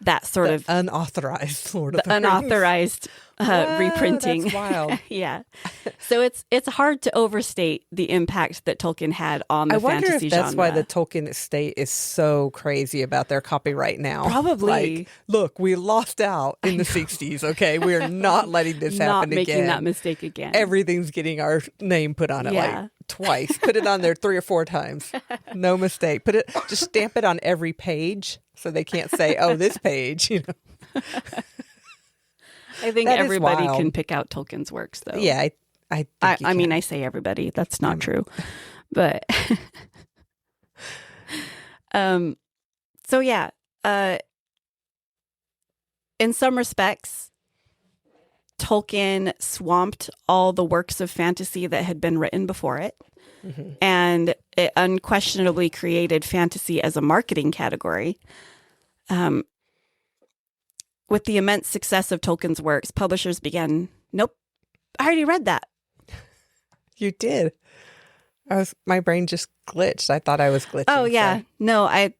that sort of unauthorized Lord of the Rings. Unauthorized reprinting. That's wild. Yeah. So it's hard to overstate the impact that Tolkien had on the fantasy genre. I wonder if that's why the Tolkien estate is so crazy about their copyright now. Probably. Like, look, we lost out in the 60s, okay? We are not letting this happen again. Not making that mistake again. Everything's getting our name put on it, like twice. Put it on there 3 or 4 times. No mistake. Just stamp it on every page so they can't say, oh, this page, I think everybody can pick out Tolkien's works, though. Yeah, I mean, I say everybody. That's not true. But, in some respects, Tolkien swamped all the works of fantasy that had been written before it. Mm-hmm. And it unquestionably created fantasy as a marketing category. With the immense success of Tolkien's works, publishers began, nope, I already read that. You did. My brain just glitched. I thought I was glitching. Oh, yeah. So. No, I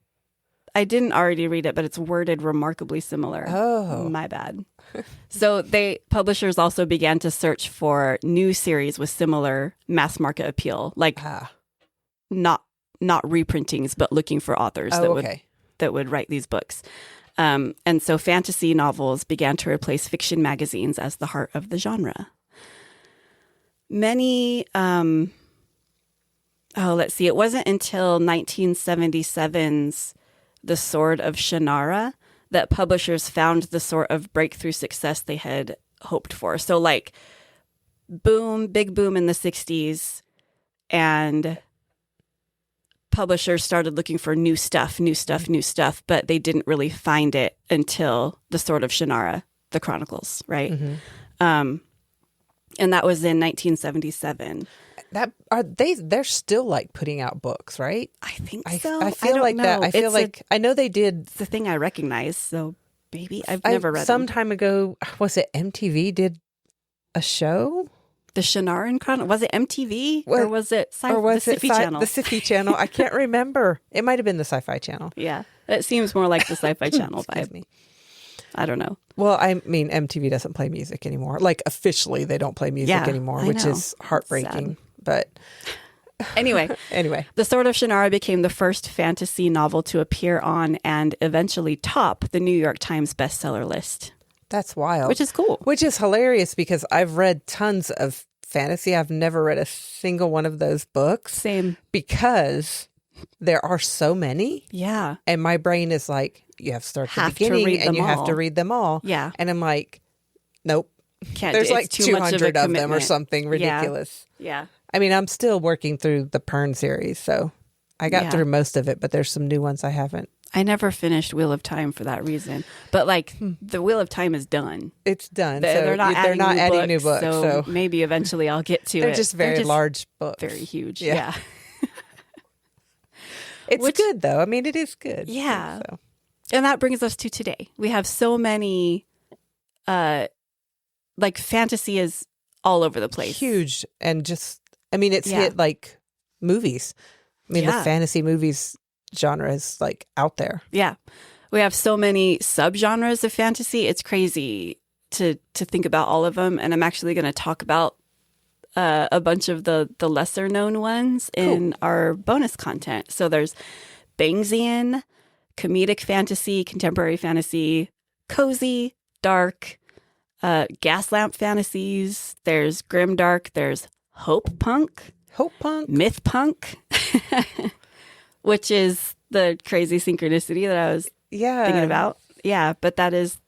didn't already read it, but it's worded remarkably similar. Oh. My bad. So publishers also began to search for new series with similar mass market appeal, like not reprintings, but looking for authors that would write these books. And so fantasy novels began to replace fiction magazines as the heart of the genre. Many, let's see, it wasn't until 1977's The Sword of Shannara that publishers found the sort of breakthrough success they had hoped for. So like big boom in the 60s, and publishers started looking for new stuff, but they didn't really find it until The Sword of Shannara, the Chronicles, right? Mm-hmm. And that was in 1977. They're still like putting out books, right? I think so. I feel like that. I feel like I know they did. It's the thing I recognize. So maybe I've never read some them. time ago. Was it MTV did a show? The Shannara Chronicle? Was it MTV or was it the Sci-Fi Channel? The Sci-Fi Channel. I can't remember. It might have been the Sci-Fi Channel. Yeah, it seems more like the Sci-Fi Channel vibe. I don't know. Well, I mean, MTV doesn't play music anymore. Like officially, they don't play music anymore, which is heartbreaking. Sad. But anyway, The Sword of Shannara became the first fantasy novel to appear on and eventually top the New York Times bestseller list. That's wild. Which is cool. Which is hilarious because I've read tons of fantasy. I've never read a single one of those books. Same. Because there are so many. Yeah. And my brain is like, you have to start at the beginning and you have to read them all. Yeah. And I'm like, nope. There's like 200 of them or something ridiculous. Yeah. I mean, I'm still working through the Pern series, so I got through most of it, but there's some new ones I haven't. I never finished Wheel of Time for that reason. But like the Wheel of Time is done. It's done. They're not adding new books. So maybe eventually I'll get to it. They're just very large books. Very huge. Yeah. It's good though. I mean, it is good. Yeah. So. And that brings us to today. We have so many, like fantasy is all over the place. Huge. And just, I mean, it's hit like movies. I mean, the fantasy movies genre is like out there. Yeah. We have so many subgenres of fantasy. It's crazy to think about all of them. And I'm actually going to talk about a bunch of the lesser known ones in our bonus content. So there's Bangsian, comedic fantasy, contemporary fantasy, cozy, dark, gas lamp fantasies. There's grimdark. There's hope punk, myth punk, which is the crazy synchronicity that I was thinking about. Yeah, but that's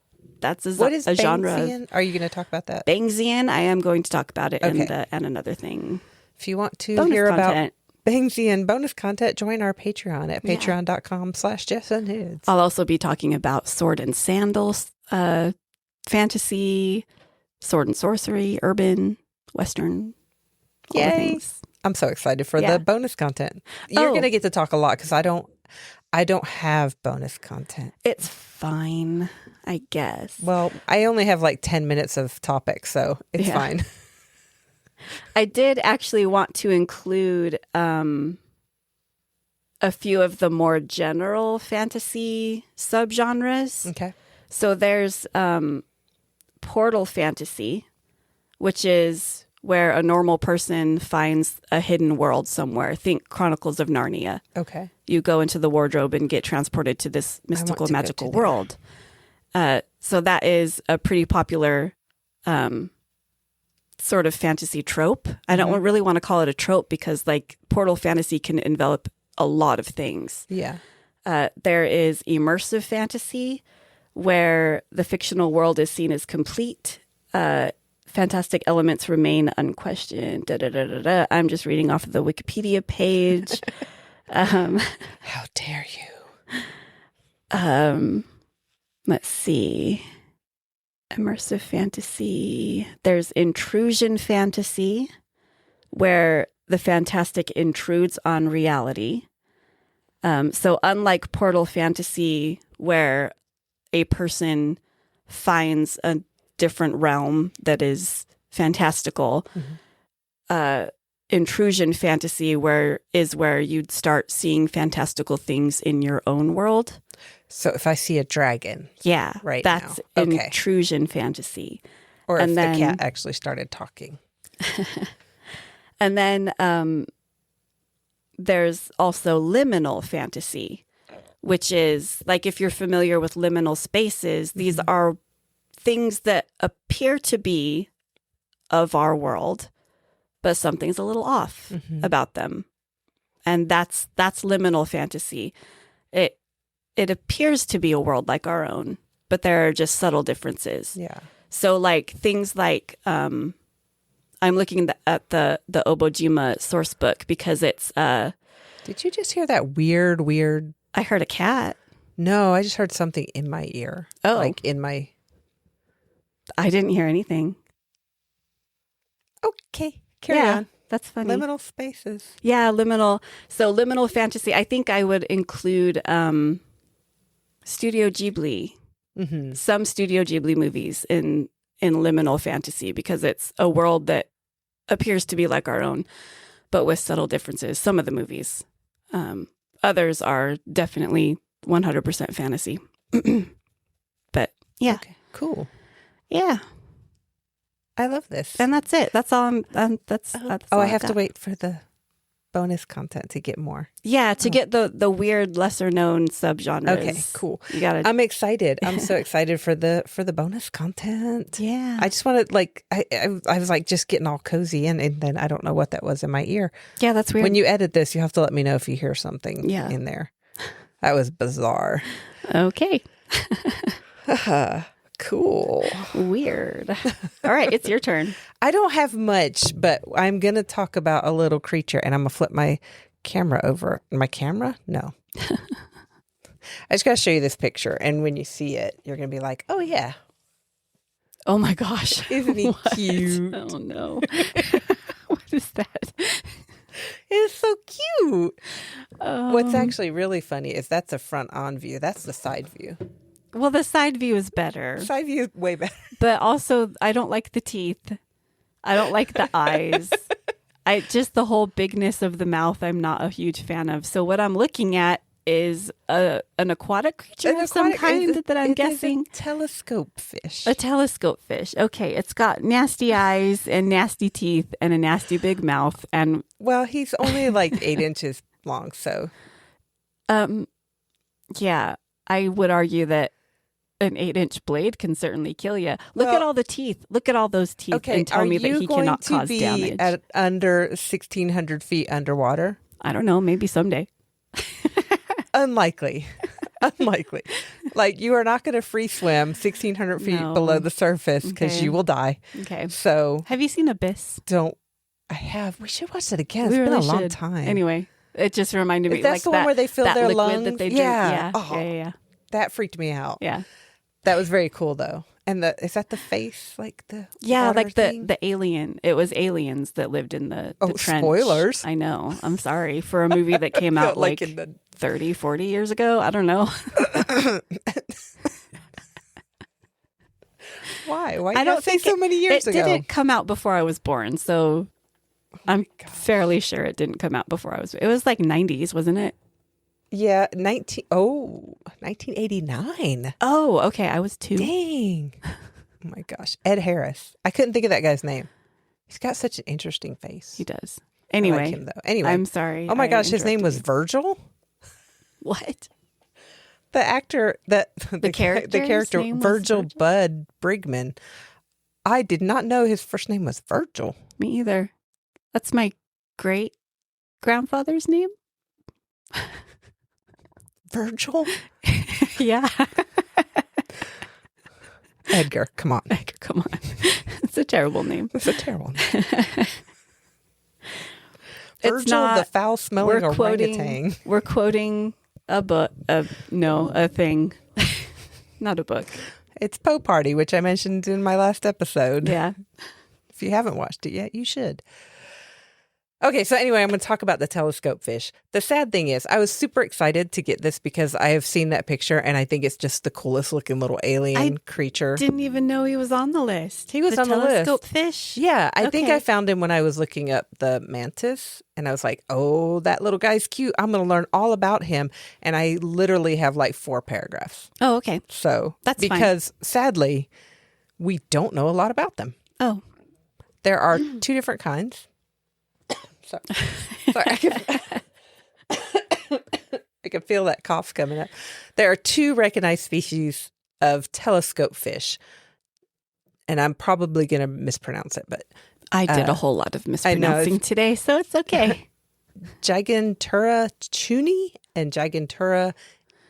a genre. Bangsian? Are you going to talk about that? Bangsian, I am going to talk about it and another thing. If you want to hear about Bangsian bonus content, join our Patreon at patreon.com/JessandNudes. I'll also be talking about sword and sandals, fantasy, sword and sorcery, urban, western, all the things. I'm so excited for the bonus content. You're going to get to talk a lot because I don't have bonus content. It's fine, I guess. Well, I only have like 10 minutes of topics, so it's fine. I did actually want to include a few of the more general fantasy subgenres. Okay. So there's portal fantasy, which is where a normal person finds a hidden world somewhere. Think Chronicles of Narnia. Okay. You go into the wardrobe and get transported to this mystical, magical world. So that is a pretty popular sort of fantasy trope. I don't really want to call it a trope because like portal fantasy can envelop a lot of things. Yeah. There is immersive fantasy where the fictional world is seen as complete. Fantastic elements remain unquestioned. I'm just reading off of the Wikipedia page. How dare you? Let's see. immersive fantasy. There's intrusion fantasy, where the fantastic intrudes on reality. So unlike portal fantasy, where a person finds a different realm that is fantastical, intrusion fantasy where you'd start seeing fantastical things in your own world. So if I see a dragon, right that's now. Intrusion fantasy. Or if the cat actually started talking. And then there's also liminal fantasy, which is like, if you're familiar with liminal spaces, these are things that appear to be of our world, but something's a little off about them. And that's liminal fantasy. It appears to be a world like our own, but there are just subtle differences. Yeah. So like things like I'm looking at the Obojima source book because it's Did you just hear that weird I heard a cat. No, I just heard something in my ear. Oh. Like in my I didn't hear anything. Okay. Carry on. That's funny. Liminal spaces. Yeah, liminal. So liminal fantasy, I think I would include Studio Ghibli. Some Studio Ghibli movies in liminal fantasy, because it's a world that appears to be like our own, but with subtle differences. Some of the movies. Others are definitely 100% fantasy. But yeah. Okay, cool. Yeah. I love this. And that's it. That's all that's all I have to wait for the bonus content to get more. Yeah, to get the weird lesser known subgenres. Okay, cool. You gotta. I'm excited. I'm so excited for the bonus content. Yeah. I just wanted, like, I was like just getting all cozy in, and then I don't know what that was in my ear. Yeah, that's weird. When you edit this, you have to let me know if you hear something in there. That was bizarre. Okay. Cool. Weird. All right, it's your turn. I don't have much, but I'm going to talk about a little creature, and I'm going to flip my camera over. My camera? No. I just got to show you this picture, and when you see it, you're going to be like, oh, yeah. Oh, my gosh. Isn't he cute? Oh, no. What is that? It's so cute. What's actually really funny is that's a front-on view. That's the side view. Well, the side view is better. Side view is way better. But also, I don't like the teeth. I don't like the eyes. Just the whole bigness of the mouth, I'm not a huge fan of. So what I'm looking at is an aquatic creature of some kind that I'm guessing. A telescope fish. A telescope fish. Okay, it's got nasty eyes and nasty teeth and a nasty big mouth. And well, he's only like 8 inches long, so. Yeah, I would argue that an 8-inch blade can certainly kill you. Look at all the teeth. Look at all those teeth and tell me that he cannot cause damage. Are you going to be at under 1,600 feet underwater? I don't know. Maybe someday. Unlikely. Unlikely. Like, you are not going to free swim 1,600 feet below the surface because you will die. Okay. So. Have you seen Abyss? I have. We should watch it again. It's been a long time. Anyway, it just reminded me. That's like the one where they fill their lungs? That they drink. Yeah. Oh, Yeah. That freaked me out. Yeah. That was very cool, though. And is that the face? Like the like thing? the alien. It was aliens that lived in the trench. Spoilers. I know. I'm sorry. For a movie that came out like in the 30, 40 years ago. I don't know. Why? Why did I say so many years ago? It didn't come out before I was born, so I'm fairly sure it didn't come out before I was. It was like 90s, wasn't it? Yeah, 1989. Oh, okay. I was 2. Dang. Oh my gosh. Ed Harris. I couldn't think of that guy's name. He's got such an interesting face. He does. Anyway. I like him, though. Anyway. I'm sorry. Oh my gosh, his name was Virgil? What? The actor, the character Virgil Bud Brigman. I did not know his first name was Virgil. Me either. That's my great grandfather's name. Virgil? Yeah. Edgar, come on. Edgar, come on. It's a terrible name. It's a terrible name. Virgil, the foul-smelling orangutan. We're quoting a book. A thing. Not a book. It's Poe Party, which I mentioned in my last episode. Yeah. If you haven't watched it yet, you should. Okay, so anyway, I'm going to talk about the telescope fish. The sad thing is, I was super excited to get this because I have seen that picture and I think it's just the coolest looking little alien creature. Didn't even know he was on the list. He was on the list. Telescope fish? Yeah, I think I found him when I was looking up the mantis and I was like, oh, that little guy's cute. I'm going to learn all about him. And I literally have like 4 paragraphs. Oh, okay. So that's because sadly, we don't know a lot about them. Oh. There are 2 different kinds. Sorry, I can feel that cough coming up. There are 2 recognized species of telescope fish, and I'm probably going to mispronounce it, but I did a whole lot of mispronouncing today, so it's okay. Gigantura chuni and Gigantura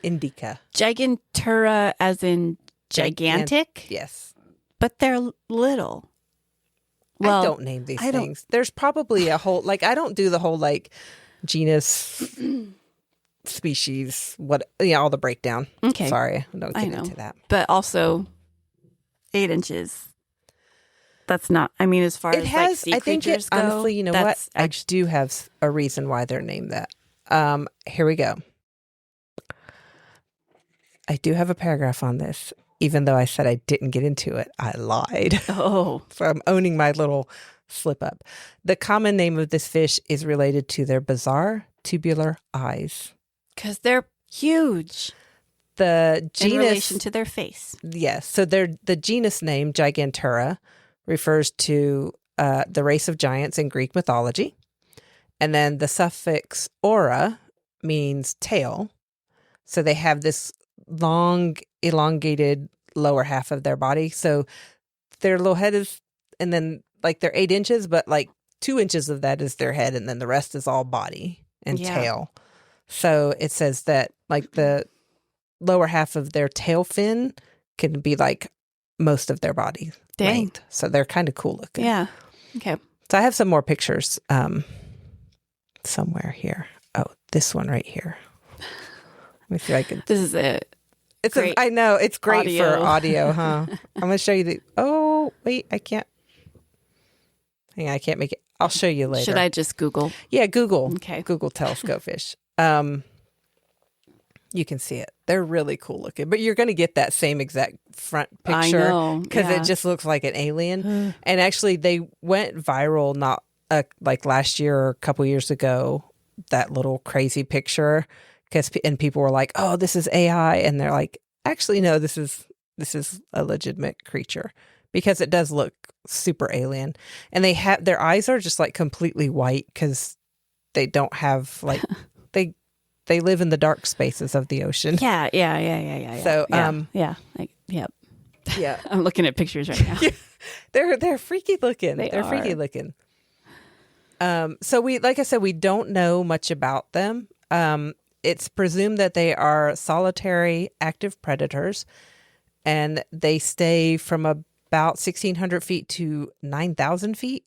indica. Gigantura as in gigantic? Yes. But they're little. Well, I don't name these things. There's probably a whole, like, I don't do the whole, like, genus, species, all the breakdown. Okay. Sorry, I don't get into that. But also, 8 inches. That's not, I mean, as far as like sea creatures go. Honestly, you know what? I do have a reason why they're named that. Here we go. I do have a paragraph on this. Even though I said I didn't get into it, I lied. Oh. So I'm owning my little slip up. The common name of this fish is related to their bizarre tubular eyes. Because they're huge. The genus, in relation to their face. Yes. So the genus name, Gigantura, refers to the race of giants in Greek mythology. And then the suffix "ora" means tail. So they have this long, elongated lower half of their body. So their little head is, and then like they're 8 inches, but like 2 inches of that is their head, and then the rest is all body and tail. So it says that like the lower half of their tail fin can be like most of their body length. So they're kind of cool looking. Yeah. Okay. So I have some more pictures somewhere here. Oh, this one right here. Let me see if I can. This is it. I know it's great for audio, huh? I'm going to show you oh, wait, I can't. Hang on, I can't make it. I'll show you later. Should I just Google? Yeah, Google. Okay. Google telescope fish. You can see it. They're really cool looking, but you're going to get that same exact front picture because it just looks like an alien. And actually, they went viral not like last year or a couple years ago. That little crazy picture, and people were like, "Oh, this is AI," and they're like, "Actually, no, this is a legitimate creature because it does look super alien." And their eyes are just like completely white because they don't have like they live in the dark spaces of the ocean. Yeah. So, yeah. I'm looking at pictures right now. They're freaky looking. They're freaky looking. So like I said, we don't know much about them. It's presumed that they are solitary active predators, and they stay from about 1,600 feet to 9,000 feet.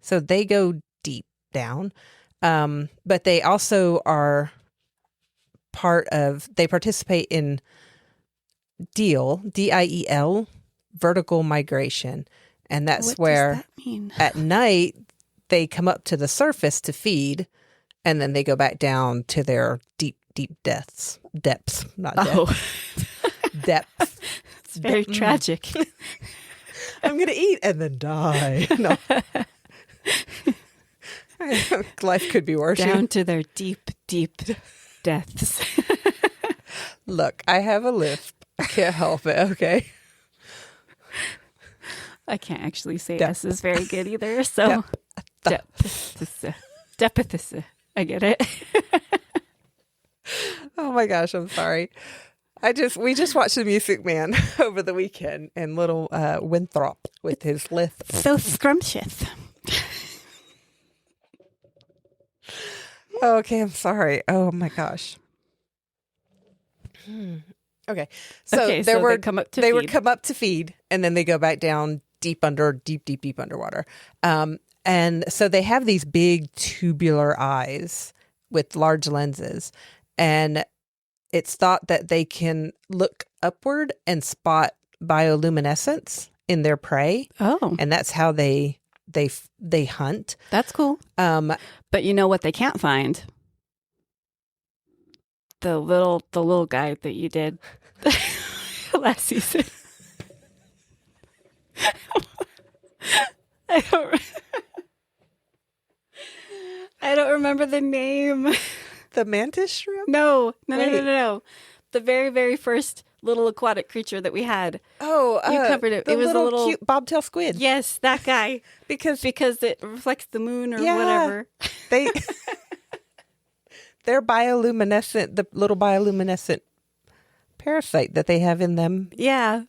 So they go deep down. But they also are they participate in DIEL, vertical migration. And that's where does that mean? At night, they come up to the surface to feed, and then they go back down to their deep depths, not depth. Oh. Depth. It's very tragic. I'm going to eat and then die. No. Life could be worse. Down to their deep depths. Look, I have a lisp. I can't help it, okay? I can't actually say S is very good either, so depth. I get it. Oh my gosh, I'm sorry. We just watched The Music Man over the weekend, and little Winthrop with his lisp. So scrumptious. Okay, I'm sorry. Oh my gosh. Okay, so they would come up to feed, and then they go back down deep underwater. And so they have these big tubular eyes with large lenses, and it's thought that they can look upward and spot bioluminescence in their prey, Oh, and that's how they hunt. that's cool. But you know what they can't find? The little guy that you did last season. I don't remember the name. The mantis shrimp? No. Wait. The very, very first little aquatic creature that we had. Oh, you covered it. It was a little cute bobtail squid. Yes, that guy. because it reflects the moon or whatever. They're bioluminescent. The little bioluminescent parasite that they have in them. Yeah.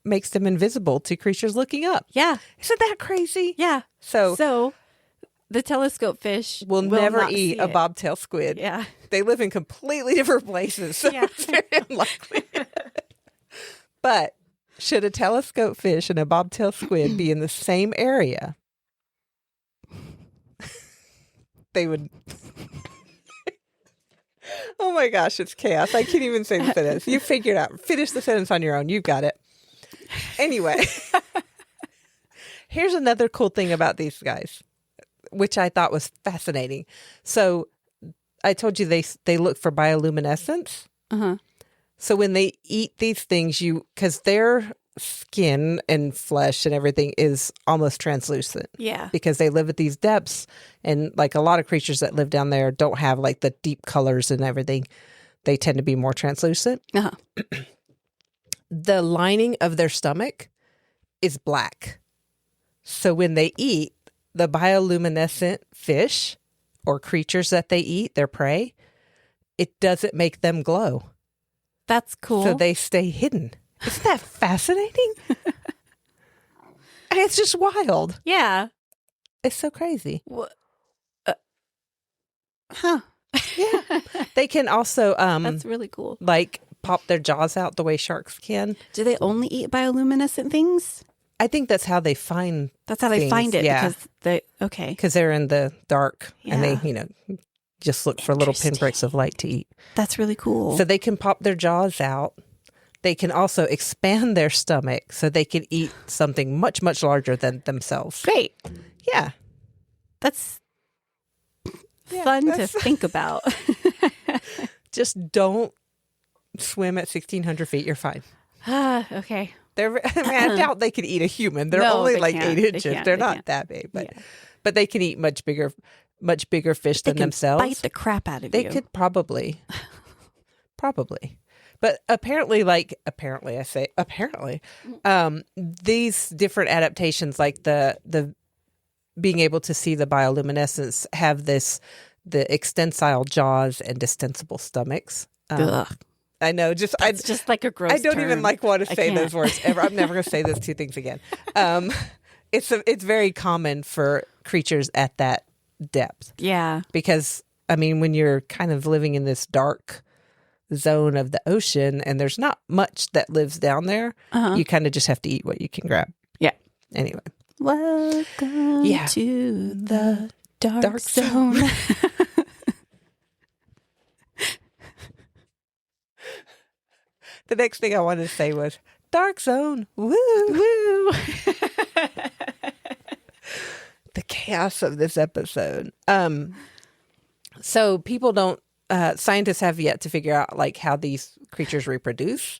Makes them invisible to creatures looking up. Yeah. Isn't that crazy? Yeah. So the telescope fish will never eat a bobtail squid. Yeah. They live in completely different places. So it's very unlikely. But should a telescope fish and a bobtail squid be in the same area, they would... Oh my gosh, it's chaos. I can't even say the sentence. You figure it out. Finish the sentence on your own. You've got it. Anyway, here's another cool thing about these guys, which I thought was fascinating. So I told you they look for bioluminescence. Uh-huh. So when they eat these things, because their skin and flesh and everything is almost translucent. Yeah. Because they live at these depths, and like a lot of creatures that live down there don't have like the deep colors and everything. They tend to be more translucent. Uh-huh. The lining of their stomach is black. So when they eat the bioluminescent fish or creatures that they eat, their prey, it doesn't make them glow. That's cool. So they stay hidden. Isn't that fascinating? And it's just wild. Yeah. It's so crazy. Huh. Yeah. They can also That's really cool. like pop their jaws out the way sharks can. Do they only eat bioluminescent things? I think that's how they find That's how they things. find it. Yeah. Because they're in the dark and Yeah. they, just look for little pinpricks of light to eat. that's really cool. So they can pop their jaws out. They can also expand their stomach so they can eat something much, much larger than themselves. Great. Yeah. That's fun to that's- think about. Just don't swim at 1,600 feet. You're fine. Okay. I doubt they could eat a human. They're No, only they like can't. 8 They inches. can't. They're They not can't. that big, but they can eat much bigger fish They than can themselves. bite the crap out of They you. could probably. But apparently, these different adaptations, like the being able to see the bioluminescence, have the extensile jaws and distensible stomachs. Ugh. I know, It's just like a gross I don't even term. want to say can't. those words ever. I'm never going to say those two things again. It's very common for creatures at that depth. Yeah. Because, when you're kind of living in this dark zone of the ocean and there's not much that lives down there, you kind of just have to eat what you can grab. Yeah. Anyway. Welcome to the dark zone. The next thing I wanted to say was, dark zone. Woo! Woo! The chaos of this episode. So people don't, scientists have yet to figure out like how these creatures reproduce.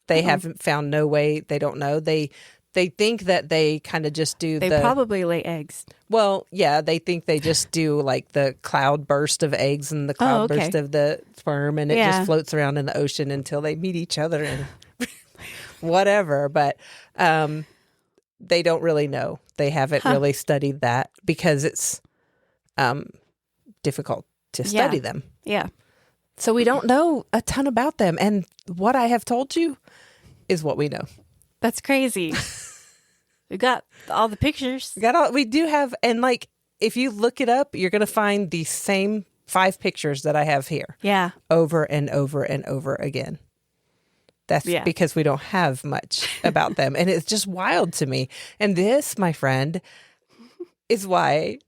They haven't found no way. They don't know. They think that they kind of just do They probably lay eggs. Well, yeah, they think they just do like the cloud burst of eggs and the cloud burst of the sperm, and it just floats around in the ocean until they meet each other and whatever. But they don't really know. They haven't really studied that because it's difficult to study them. Yeah. So we don't know a ton about them. And what I have told you is what we know. That's crazy. We got all the pictures. We do have, and like, if you look it up, you're going to find the same 5 pictures that I have here. Yeah. Over and over and over again. That's because we don't have much about them. And it's just wild to me. And this, my friend, is why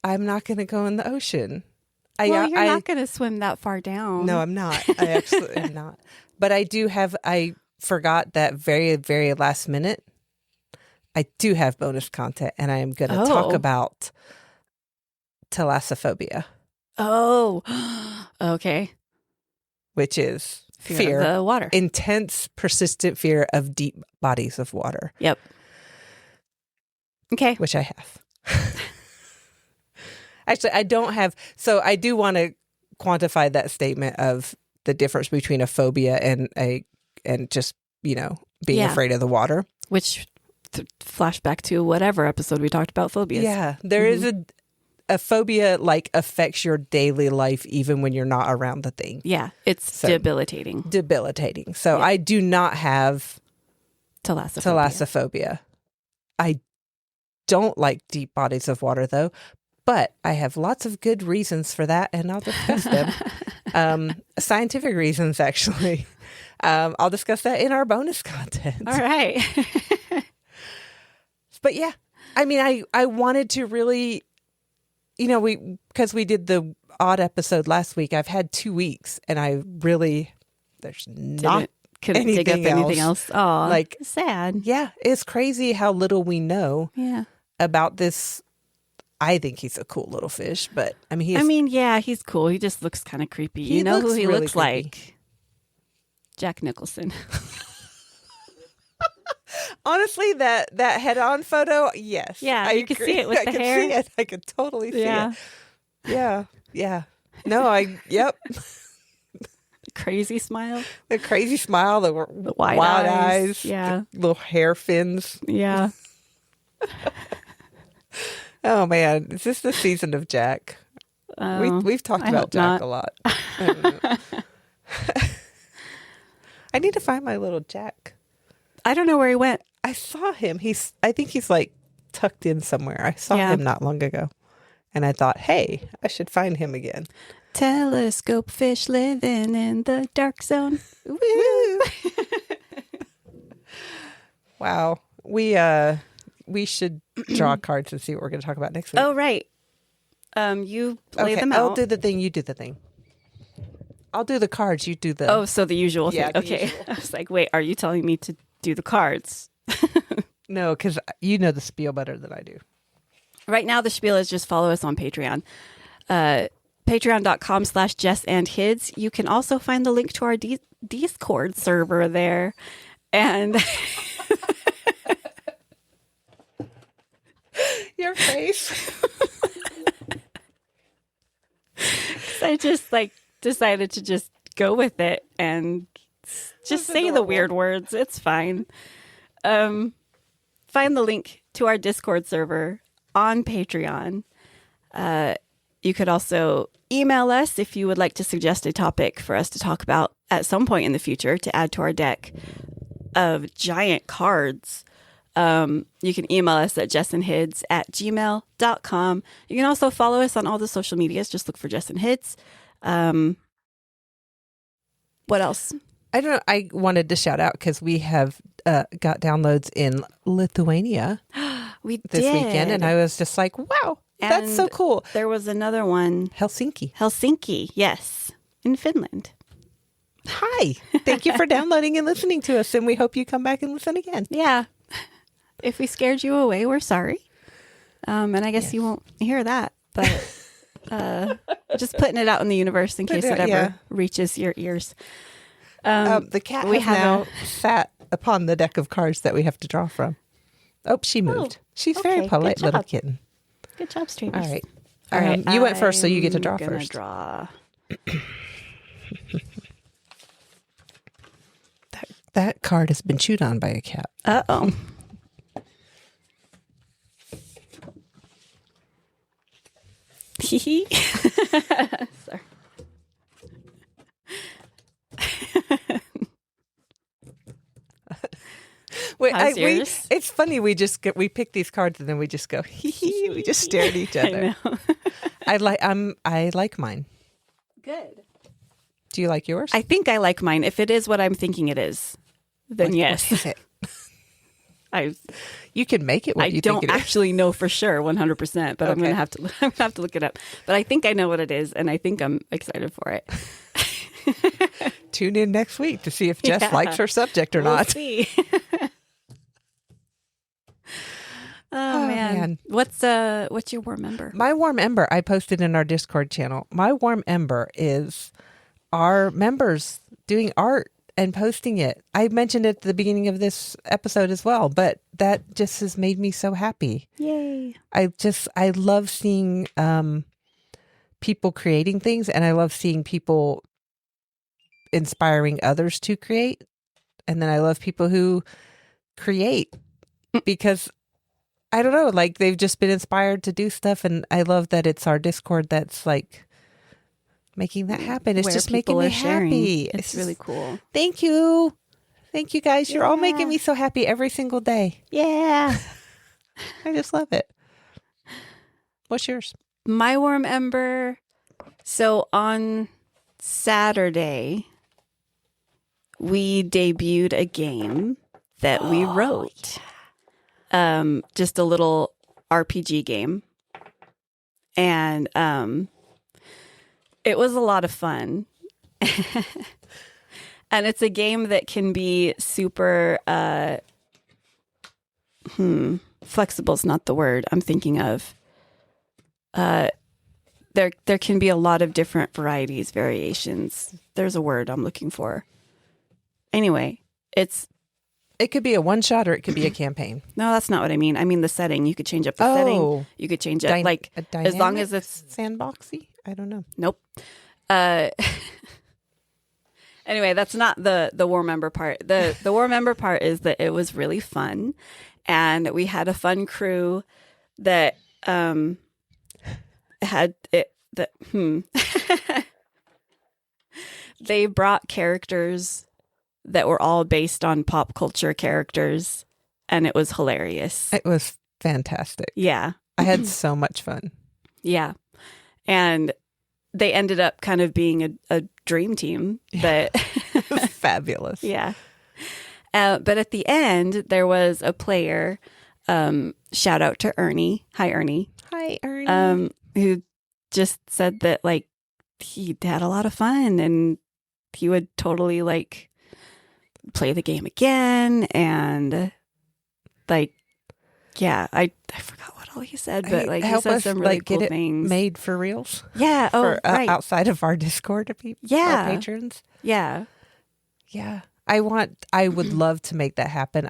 I'm not going to go in the ocean. You're not going to swim that far down. No, I'm not. I absolutely am not. But I do have, forgot that very, very last minute, I do have bonus content, and I am going to talk about thalassophobia. Oh, okay. Which is Fear of the water. Intense, persistent fear of deep bodies of water. Yep. Okay. Which I have. Actually, I don't have. So I do want to quantify that statement of the difference between a phobia and just, being afraid of the water. Which flashback to whatever episode we talked about phobias. Yeah. There is a phobia affects your daily life even when you're not around the thing. Yeah. It's debilitating. Debilitating. So I do not have thalassophobia. I don't like deep bodies of water though, but I have lots of good reasons for that, and I'll discuss them. Scientific reasons, actually. I'll discuss that in our bonus content. All right. But yeah, I mean, I wanted to really, because we did the odd episode last week, I've had 2 weeks, and there's not couldn't dig up anything else. Oh, sad. Yeah, it's crazy how little we know about this. I think he's a cool little fish, but I mean, he's cool. He just looks kind of creepy. You know who he looks like? Jack Nicholson. Honestly, that head-on photo, yes. Yeah, you can see it with the hair. See it. I could totally see it. Yeah. Yeah. No, yep. Crazy smile. The crazy smile, the wide eyes. Yeah. The little hair fins. Yeah. Oh, man. Is this the season of Jack? We've talked about Jack a lot. I don't know. I need to find my little Jack. I don't know where he went. I saw him. I think he's tucked in somewhere. I saw him not long ago. And I thought, hey, I should find him again. Telescope fish living in the dark zone. Woo! Wow. We should draw cards and see what we're going to talk about next week. Oh, right. You play them out. I'll do the thing. You do the thing. I'll do the cards. You do the... Oh, so the usual thing. Okay. Usual. I was like, wait, are you telling me to do the cards? No, because you know the spiel better than I do. Right now, the spiel is just follow us on Patreon. Patreon.com/JessandHids. You can also find the link to our Discord server there. And... Your face. I just decided to just go with it and just say the weird words. It's fine. Find the link to our Discord server on Patreon. You could also email us if you would like to suggest a topic for us to talk about at some point in the future to add to our deck of giant cards. You can email us at jessandhids@gmail.com. You can also follow us on all the social medias. Just look for Jess and Hids. What else? I don't know. I wanted to shout out because we have got downloads in Lithuania this weekend. And I was just like, wow, that's so cool. There was another one. Helsinki. Yes. In Finland. Hi. Thank you for downloading and listening to us. And we hope you come back and listen again. Yeah. If we scared you away, we're sorry. And I guess you won't hear that. But just putting it out in the universe in case it ever reaches your ears. The cat has now sat upon the deck of cards that we have to draw from. Oh, she moved. She's very polite little kitten. Good job, streamers. All right. You went first, so you get to draw first. Draw. That card has been chewed on by a cat. Uh-oh. Sorry. Wait, it's funny. We pick these cards and then we just go. We just stare at each other. I like mine. Good. Do you like yours? I think I like mine. If it is what I'm thinking it is, then yes. What is it? You can make it. I don't actually know for sure 100%, but I'm gonna have to look it up. But I think I know what it is, and I think I'm excited for it. tune in next week to see if Jess likes her subject or not. See. Oh, man. What's your warm ember? My warm ember, I posted in our Discord channel. My warm ember is our members doing art and posting it. I mentioned it at the beginning of this episode as well, but that just has made me so happy. Yay. I love seeing people creating things, and I love seeing people inspiring others to create. And then I love people who create because I don't know, like they've just been inspired to do stuff. And I love that it's our Discord that's like making that happen. It's just making me happy. It's really cool. Thank you. Thank you guys. You're all making me so happy every single day. Yeah. I just love it. What's yours? My warm ember. So on Saturday, we debuted a game that we wrote. Just a little RPG game. And it was a lot of fun. And it's a game that can be super flexible is not the word I'm thinking of. There can be a lot of different varieties, variations. There's a word I'm looking for. Anyway, it could be a one shot or it could be a campaign. No, that's not what I mean. I mean the setting. You could change up the setting. You could change it like as long as it's sandboxy. I don't know. Nope. Anyway, that's not the warm ember part. The warm ember part is that it was really fun, and we had a fun crew that had it. They brought characters that were all based on pop culture characters, and it was hilarious. It was fantastic. Yeah. I had so much fun. Yeah. And they ended up kind of being a dream team. But fabulous. Yeah. But at the end, there was a player, shout out to Ernie. Hi, Ernie. Hi, Ernie. Who just said that, like, he had a lot of fun and he would totally, like, play the game again. And, like, yeah, I forgot what all he said, but, like, he said some really cool things. Made for reals. Yeah. Right. Outside of our Discord people. Yeah. Our patrons. Yeah. Yeah. I would love to make that happen.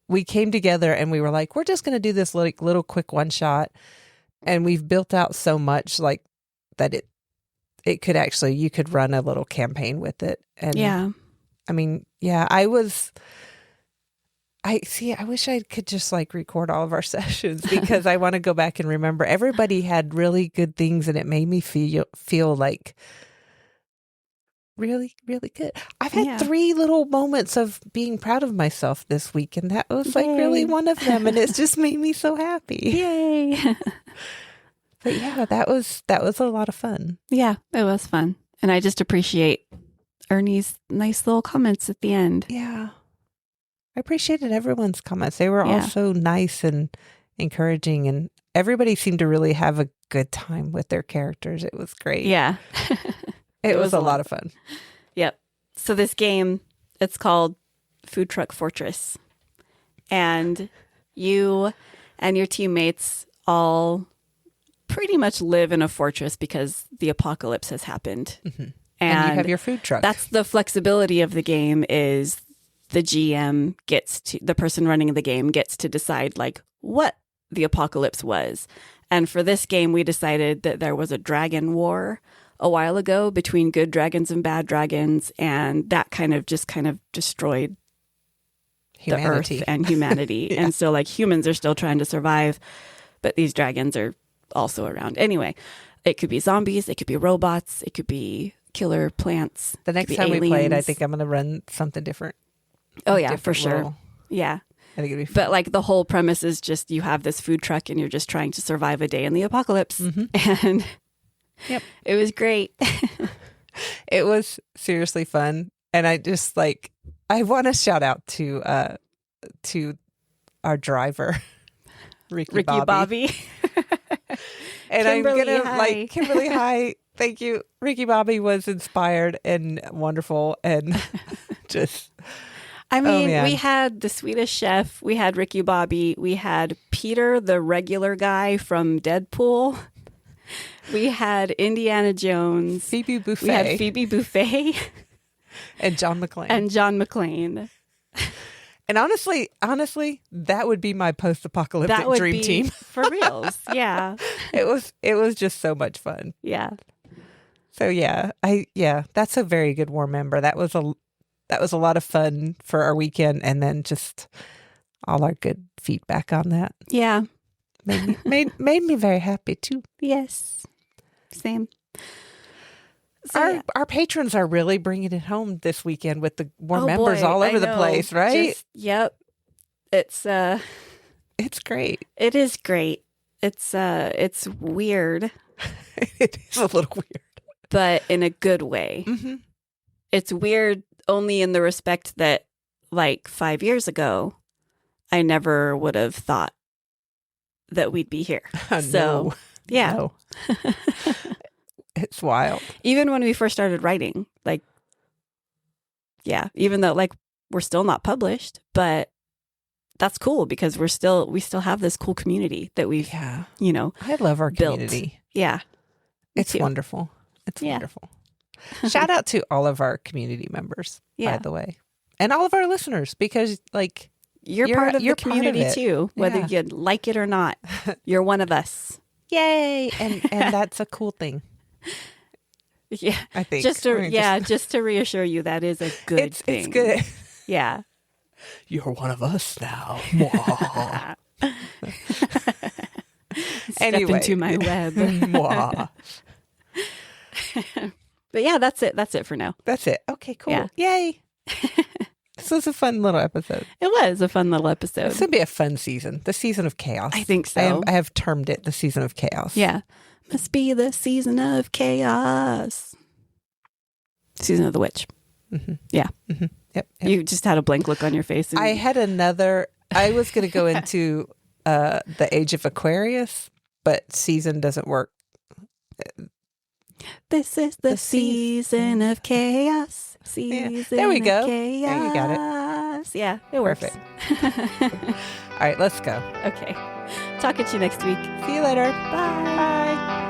We came together and we were like, we're just going to do this little quick one shot. And we've built out so much like that it could actually, you could run a little campaign with it. And yeah. I mean, yeah, I wish I could just like record all of our sessions because I want to go back and remember everybody had really good things and it made me feel like really, really good. I've had 3 little moments of being proud of myself this week, and that was like really one of them, and it's just made me so happy. Yay. But yeah, that was a lot of fun. Yeah, it was fun. And I just appreciate Ernie's nice little comments at the end. Yeah. I appreciated everyone's comments. They were all so nice and encouraging, and everybody seemed to really have a good time with their characters. It was great. Yeah. It was a lot of fun. Yep. So this game, it's called Food Truck Fortress. And you and your teammates all pretty much live in a fortress because the apocalypse has happened. Mm-hmm. And you have your food truck. That's the flexibility of the game, is the GM the person running the game gets to decide like what the apocalypse was. And for this game, we decided that there was a dragon war a while ago between good dragons and bad dragons, and that kind of destroyed humanity. the earth and humanity. And so like humans are still trying to survive, but these dragons are also around. Anyway, it could be zombies, it could be robots, it could be killer plants. The next time we played, I think I'm going to run something different. Oh yeah, for sure. Role. Yeah. I think it'd be fun. But like the whole premise is just you have this food truck and you're just trying to survive a day in the apocalypse. Mm-hmm. And it was great. It was seriously fun. And I just I want to shout out to our driver, Ricky Bobby. And Kimberly, hi. Kimberly, hi. Thank you. Ricky Bobby was inspired and wonderful and just... I mean, we had the Swedish Chef, we had Ricky Bobby, we had Peter, the regular guy from Deadpool. We had Indiana Jones. Phoebe Buffay. We had Phoebe Buffay. And John McClane. And honestly, that would be my post-apocalyptic dream team. For reals. Yeah. It was just so much fun. Yeah. So that's a very good war member. That was a lot of fun for our weekend, and then just all our good feedback on that. Yeah. Made me very happy too. Yes. Same. So, our patrons are really bringing it home this weekend with the war members all over the place, right? Yep. It's great. It is great. It's weird. It is a little weird, but in a good way. Mm-hmm. It's weird only in the respect that, like 5 years ago, I never would have thought that we'd be here. So, yeah. No. It's wild. Even when we first started writing, like, yeah, even though like we're still not published, but that's cool because we still have this cool community that we've, I love our built. community. Yeah. It's wonderful. It's wonderful. Shout out to all of our community members, by the way, and all of our listeners, because like you're part of the community too, whether you like it or not. You're one of us. Yay! And that's a cool thing. Yeah, I think just to reassure you, that is a good thing. It's good. Yeah, you're one of us now. Step into my web. But yeah, that's it for now. That's it. Okay, cool. Yeah. Yay. This was a fun little episode. It was a fun little episode. This would be a fun season. The season of chaos. I think so. I have termed it the season of chaos. Yeah. Must be the season of chaos. Season of the witch. Mm-hmm. Yeah. Mm-hmm. Yep. You just had a blank look on your face. I had I was going to go into the age of Aquarius, but season doesn't work. This is the season of chaos. There we go. Chaos. There you got it. Yeah, it works. Perfect. All right, let's go. Okay. Talk at you next week. See you later. Bye. Bye.